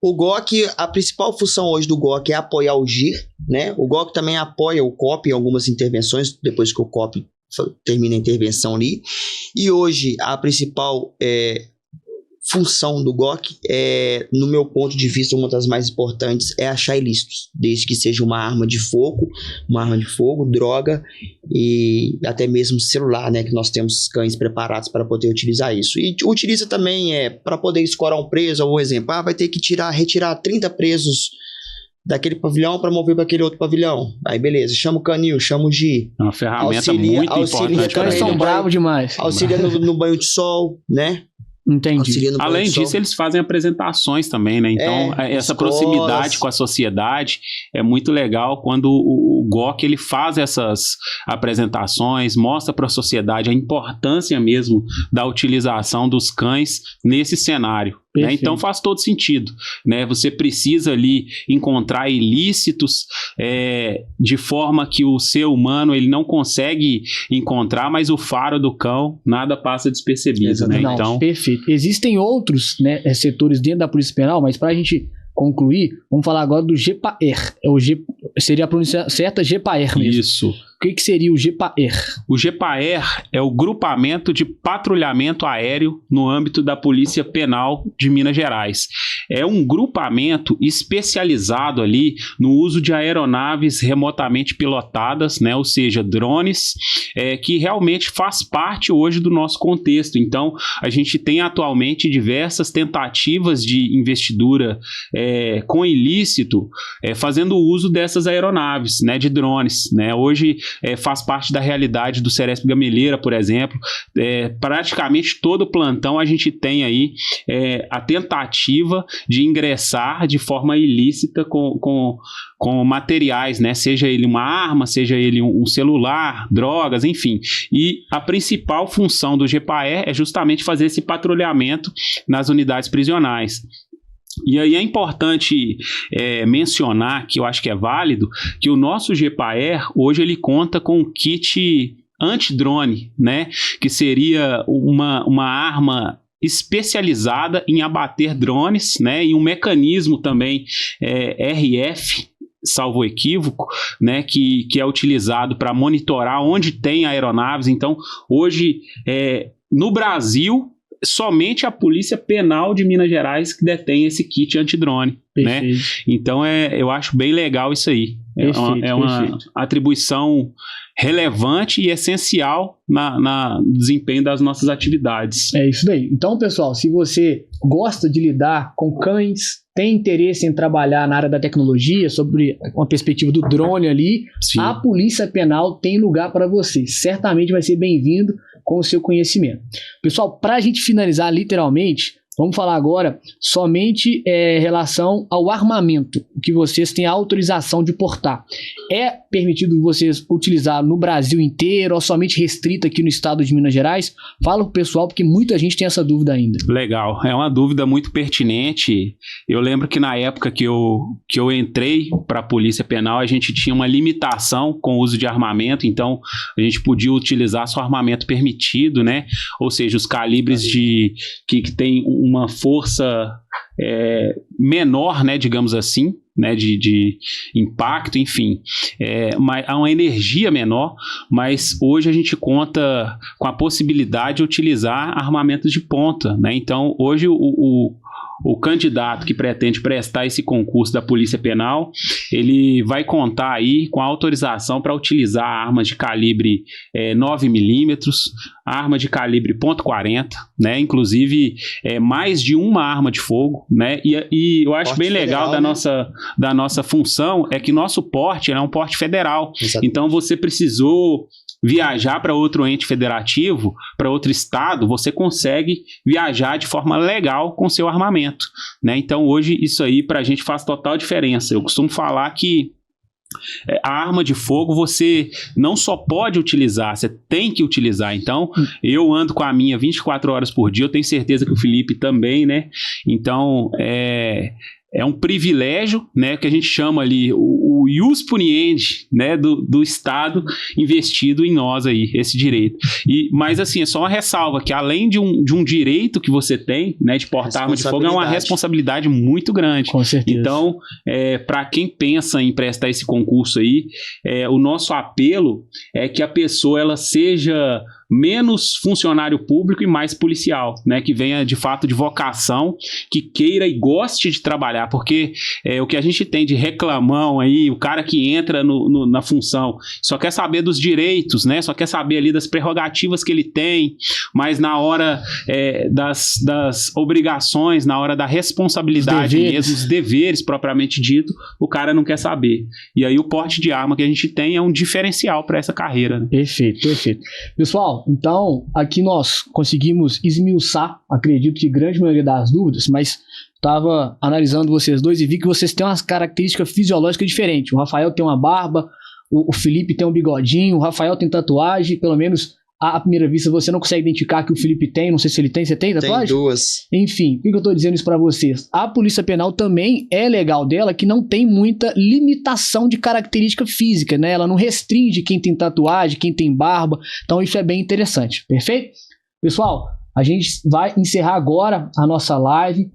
[SPEAKER 3] O GOC, a principal função hoje do GOC é apoiar o GIR, né? O GOC também apoia o COP em algumas intervenções, depois que o COP termina a intervenção ali. E hoje, a principal função do GOC, no meu ponto de vista, uma das mais importantes, é achar ilícitos, desde que seja uma arma de fogo, droga e até mesmo celular, né, que nós temos cães preparados para poder utilizar isso. E utiliza também para poder escorar um preso, ou exemplo, vai ter que retirar 30 presos daquele pavilhão para mover para aquele outro pavilhão. Aí beleza, chama o canil, chama o GIR.
[SPEAKER 2] É uma ferramenta muito importante.
[SPEAKER 1] Os cães são bravos demais.
[SPEAKER 3] Auxilia no banho de sol, né?
[SPEAKER 1] Entendi.
[SPEAKER 2] Além disso, eles fazem apresentações também, né? Então, essa proximidade com a sociedade é muito legal quando o GOC ele faz essas apresentações, mostra para a sociedade a importância mesmo da utilização dos cães nesse cenário. Né? Então faz todo sentido, né? Você precisa ali encontrar ilícitos de forma que o ser humano ele não consegue encontrar, mas o faro do cão nada passa despercebido, né?
[SPEAKER 1] Não, então, perfeito. Existem outros, né, setores dentro da Polícia Penal, mas para a gente concluir, vamos falar agora do GPAER. Seria a pronúncia certa, GPAER mesmo.
[SPEAKER 2] Isso.
[SPEAKER 1] O que seria o GPAER?
[SPEAKER 2] O GPAER é o Grupamento de Patrulhamento Aéreo no âmbito da Polícia Penal de Minas Gerais. É um grupamento especializado ali no uso de aeronaves remotamente pilotadas, né, ou seja, drones, que realmente faz parte hoje do nosso contexto. Então, a gente tem atualmente diversas tentativas de investidura com ilícito, fazendo uso dessas aeronaves, né, de drones, né? Hoje faz parte da realidade do Ceresp Gameleira, por exemplo. Praticamente todo plantão a gente tem aí a tentativa de ingressar de forma ilícita com materiais, né? Seja ele uma arma, seja ele um celular, drogas, enfim. E a principal função do GPAER é justamente fazer esse patrulhamento nas unidades prisionais. E aí é importante mencionar, que eu acho que é válido, que o nosso GPAER, hoje ele conta com um kit antidrone, né? Que seria uma arma especializada em abater drones, né? E um mecanismo também RF, salvo equívoco, né, que é utilizado para monitorar onde tem aeronaves. Então, hoje, no Brasil, somente a Polícia Penal de Minas Gerais que detém esse kit antidrone, né? Então, eu acho bem legal isso aí. É uma atribuição relevante e essencial no desempenho das nossas atividades.
[SPEAKER 1] É isso daí. Então, pessoal, se você gosta de lidar com cães, tem interesse em trabalhar na área da tecnologia, sobre uma perspectiva do drone ali,
[SPEAKER 2] Sim.
[SPEAKER 1] a Polícia Penal tem lugar para você. Certamente vai ser bem-vindo com o seu conhecimento. Pessoal, para a gente finalizar literalmente, vamos falar agora somente em relação ao armamento, que vocês têm autorização de portar. É permitido vocês utilizar no Brasil inteiro ou somente restrito aqui no estado de Minas Gerais? Fala pro pessoal, porque muita gente tem essa dúvida ainda.
[SPEAKER 2] Legal, é uma dúvida muito pertinente. Eu lembro que na época que eu entrei para a Polícia Penal, a gente tinha uma limitação com o uso de armamento, então a gente podia utilizar só armamento permitido, né? Ou seja, os calibres que tem uma força menor, né, digamos assim, né, de impacto, enfim, há uma energia menor, mas hoje a gente conta com a possibilidade de utilizar armamentos de ponta, né? Então hoje o candidato que pretende prestar esse concurso da Polícia Penal, ele vai contar aí com a autorização para utilizar armas de calibre 9mm, arma de calibre .40, né? Inclusive mais de uma arma de fogo, né? E eu acho porte bem legal federal, da nossa função é que nosso porte é um porte federal. Exatamente. Então você precisou viajar para outro ente federativo, para outro estado, você consegue viajar de forma legal com seu armamento, né? Então hoje isso aí para a gente faz total diferença. Eu costumo falar que a arma de fogo você não só pode utilizar, você tem que utilizar. Então eu ando com a minha 24 horas por dia, eu tenho certeza que o Felipe também, né? Então é um privilégio, né, que a gente chama ali o ius puniendi, né, do Estado investido em nós aí, esse direito. Mas assim, é só uma ressalva, que além de um direito que você tem, né, de portar arma de fogo, é uma responsabilidade muito grande.
[SPEAKER 1] Com certeza.
[SPEAKER 2] Então, para quem pensa em prestar esse concurso aí, o nosso apelo é que a pessoa ela seja menos funcionário público e mais policial, né, que venha de fato de vocação, que queira e goste de trabalhar, porque o que a gente tem de reclamão aí, o cara que entra na função só quer saber dos direitos, né, só quer saber ali das prerrogativas que ele tem, mas na hora das obrigações, na hora da responsabilidade mesmo, os deveres propriamente dito, o cara não quer saber. E aí o porte de arma que a gente tem é um diferencial para essa carreira, né?
[SPEAKER 1] Perfeito, perfeito. Pessoal, então aqui nós conseguimos esmiuçar, acredito que grande maioria das dúvidas, mas estava analisando vocês dois e vi que vocês têm umas características fisiológicas diferentes. O Rafael tem uma barba, o Felipe tem um bigodinho, o Rafael tem tatuagem, pelo menos à primeira vista você não consegue identificar que o Felipe tem, não sei se ele tem, você tem tatuagem?
[SPEAKER 3] Tem duas.
[SPEAKER 1] Enfim, por que eu estou dizendo isso para vocês? A Polícia Penal também é legal dela que não tem muita limitação de característica física, né? Ela não restringe quem tem tatuagem, quem tem barba, então isso é bem interessante, perfeito? Pessoal, a gente vai encerrar agora a nossa live.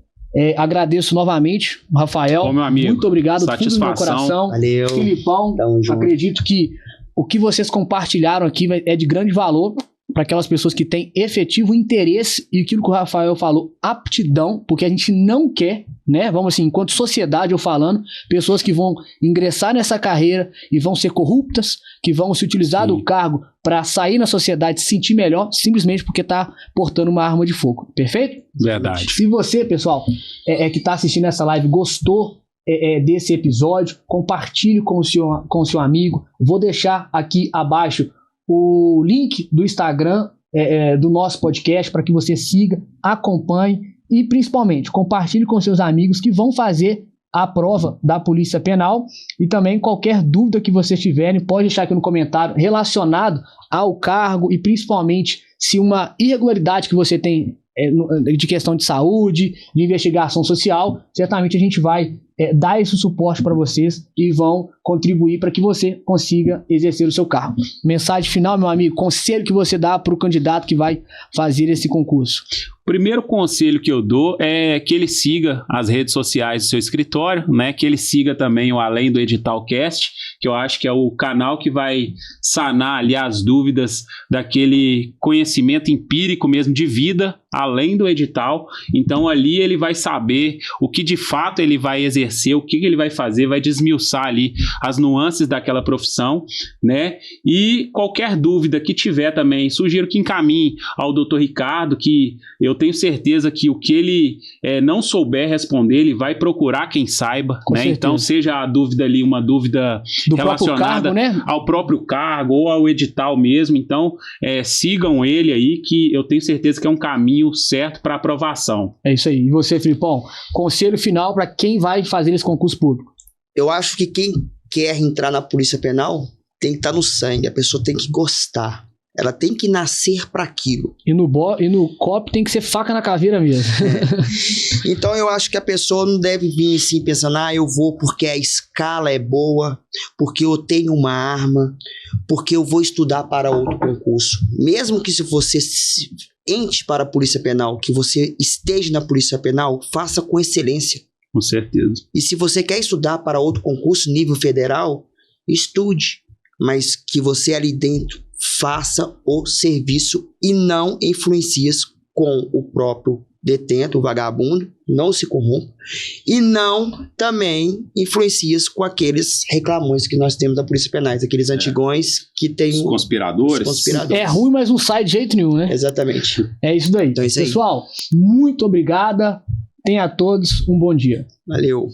[SPEAKER 1] Agradeço novamente, Rafael,
[SPEAKER 2] meu amigo,
[SPEAKER 1] muito obrigado,
[SPEAKER 2] satisfação.
[SPEAKER 1] Tudo do meu coração.
[SPEAKER 3] Valeu.
[SPEAKER 1] Filipão, acredito que o que vocês compartilharam aqui é de grande valor para aquelas pessoas que têm efetivo interesse e aquilo que o Rafael falou, aptidão, porque a gente não quer, né, vamos assim, enquanto sociedade eu falando, pessoas que vão ingressar nessa carreira e vão ser corruptas, que vão se utilizar do cargo para sair na sociedade, se sentir melhor, simplesmente porque está portando uma arma de fogo, perfeito?
[SPEAKER 2] Verdade.
[SPEAKER 1] Se você, pessoal, que está assistindo essa live, gostou desse episódio, compartilhe com o seu amigo. Vou deixar aqui abaixo o link do Instagram do nosso podcast para que você siga, acompanhe e principalmente compartilhe com seus amigos que vão fazer a prova da Polícia Penal. E também qualquer dúvida que vocês tiverem, pode deixar aqui no comentário relacionado ao cargo e principalmente se uma irregularidade que você tem de questão de saúde, de investigação social, certamente a gente vai dar esse suporte para vocês e vão contribuir para que você consiga exercer o seu cargo. Mensagem final, meu amigo, conselho que você dá para o candidato que vai fazer esse concurso.
[SPEAKER 2] O primeiro conselho que eu dou é que ele siga as redes sociais do seu escritório, né? Que ele siga também o Além do Editalcast, que eu acho que é o canal que vai sanar ali as dúvidas daquele conhecimento empírico mesmo de vida, além do edital. Então ali ele vai saber o que de fato ele vai exercer, o que ele vai fazer, vai desmiuçar ali as nuances daquela profissão, né? E qualquer dúvida que tiver também, sugiro que encaminhe ao Dr. Ricardo, que eu tenho certeza que o que ele não souber responder, ele vai procurar quem saiba, né? Então seja a dúvida ali uma dúvida
[SPEAKER 1] do
[SPEAKER 2] relacionada
[SPEAKER 1] próprio cargo, né?
[SPEAKER 2] ao próprio cargo ou ao edital mesmo. Então sigam ele aí, que eu tenho certeza que é um caminho certo para aprovação.
[SPEAKER 1] É isso aí. E você, Filipão, conselho final para quem vai fazer esse concurso público?
[SPEAKER 3] Eu acho que quem quer entrar na Polícia Penal tem que estar no sangue, a pessoa tem que gostar. Ela tem que nascer para aquilo.
[SPEAKER 1] E no COP tem que ser faca na caveira mesmo.
[SPEAKER 3] Então eu acho que a pessoa não deve vir assim pensando, eu vou porque a escala é boa, porque eu tenho uma arma, porque eu vou estudar para outro concurso. Mesmo que se você entre para a Polícia Penal, que você esteja na Polícia Penal, faça com excelência.
[SPEAKER 2] Com certeza.
[SPEAKER 3] E se você quer estudar para outro concurso nível federal, estude, mas que você ali dentro faça o serviço e não influencie com o próprio detento, o vagabundo, não se corrompa, e não também influencie com aqueles reclamões que nós temos da Polícia Penal, aqueles antigões que tem
[SPEAKER 2] os conspiradores.
[SPEAKER 1] É ruim, mas não sai de jeito nenhum, né?
[SPEAKER 3] Exatamente.
[SPEAKER 1] É isso daí.
[SPEAKER 3] Então é isso aí.
[SPEAKER 1] Pessoal, muito obrigada. Tenha a todos um bom dia.
[SPEAKER 3] Valeu.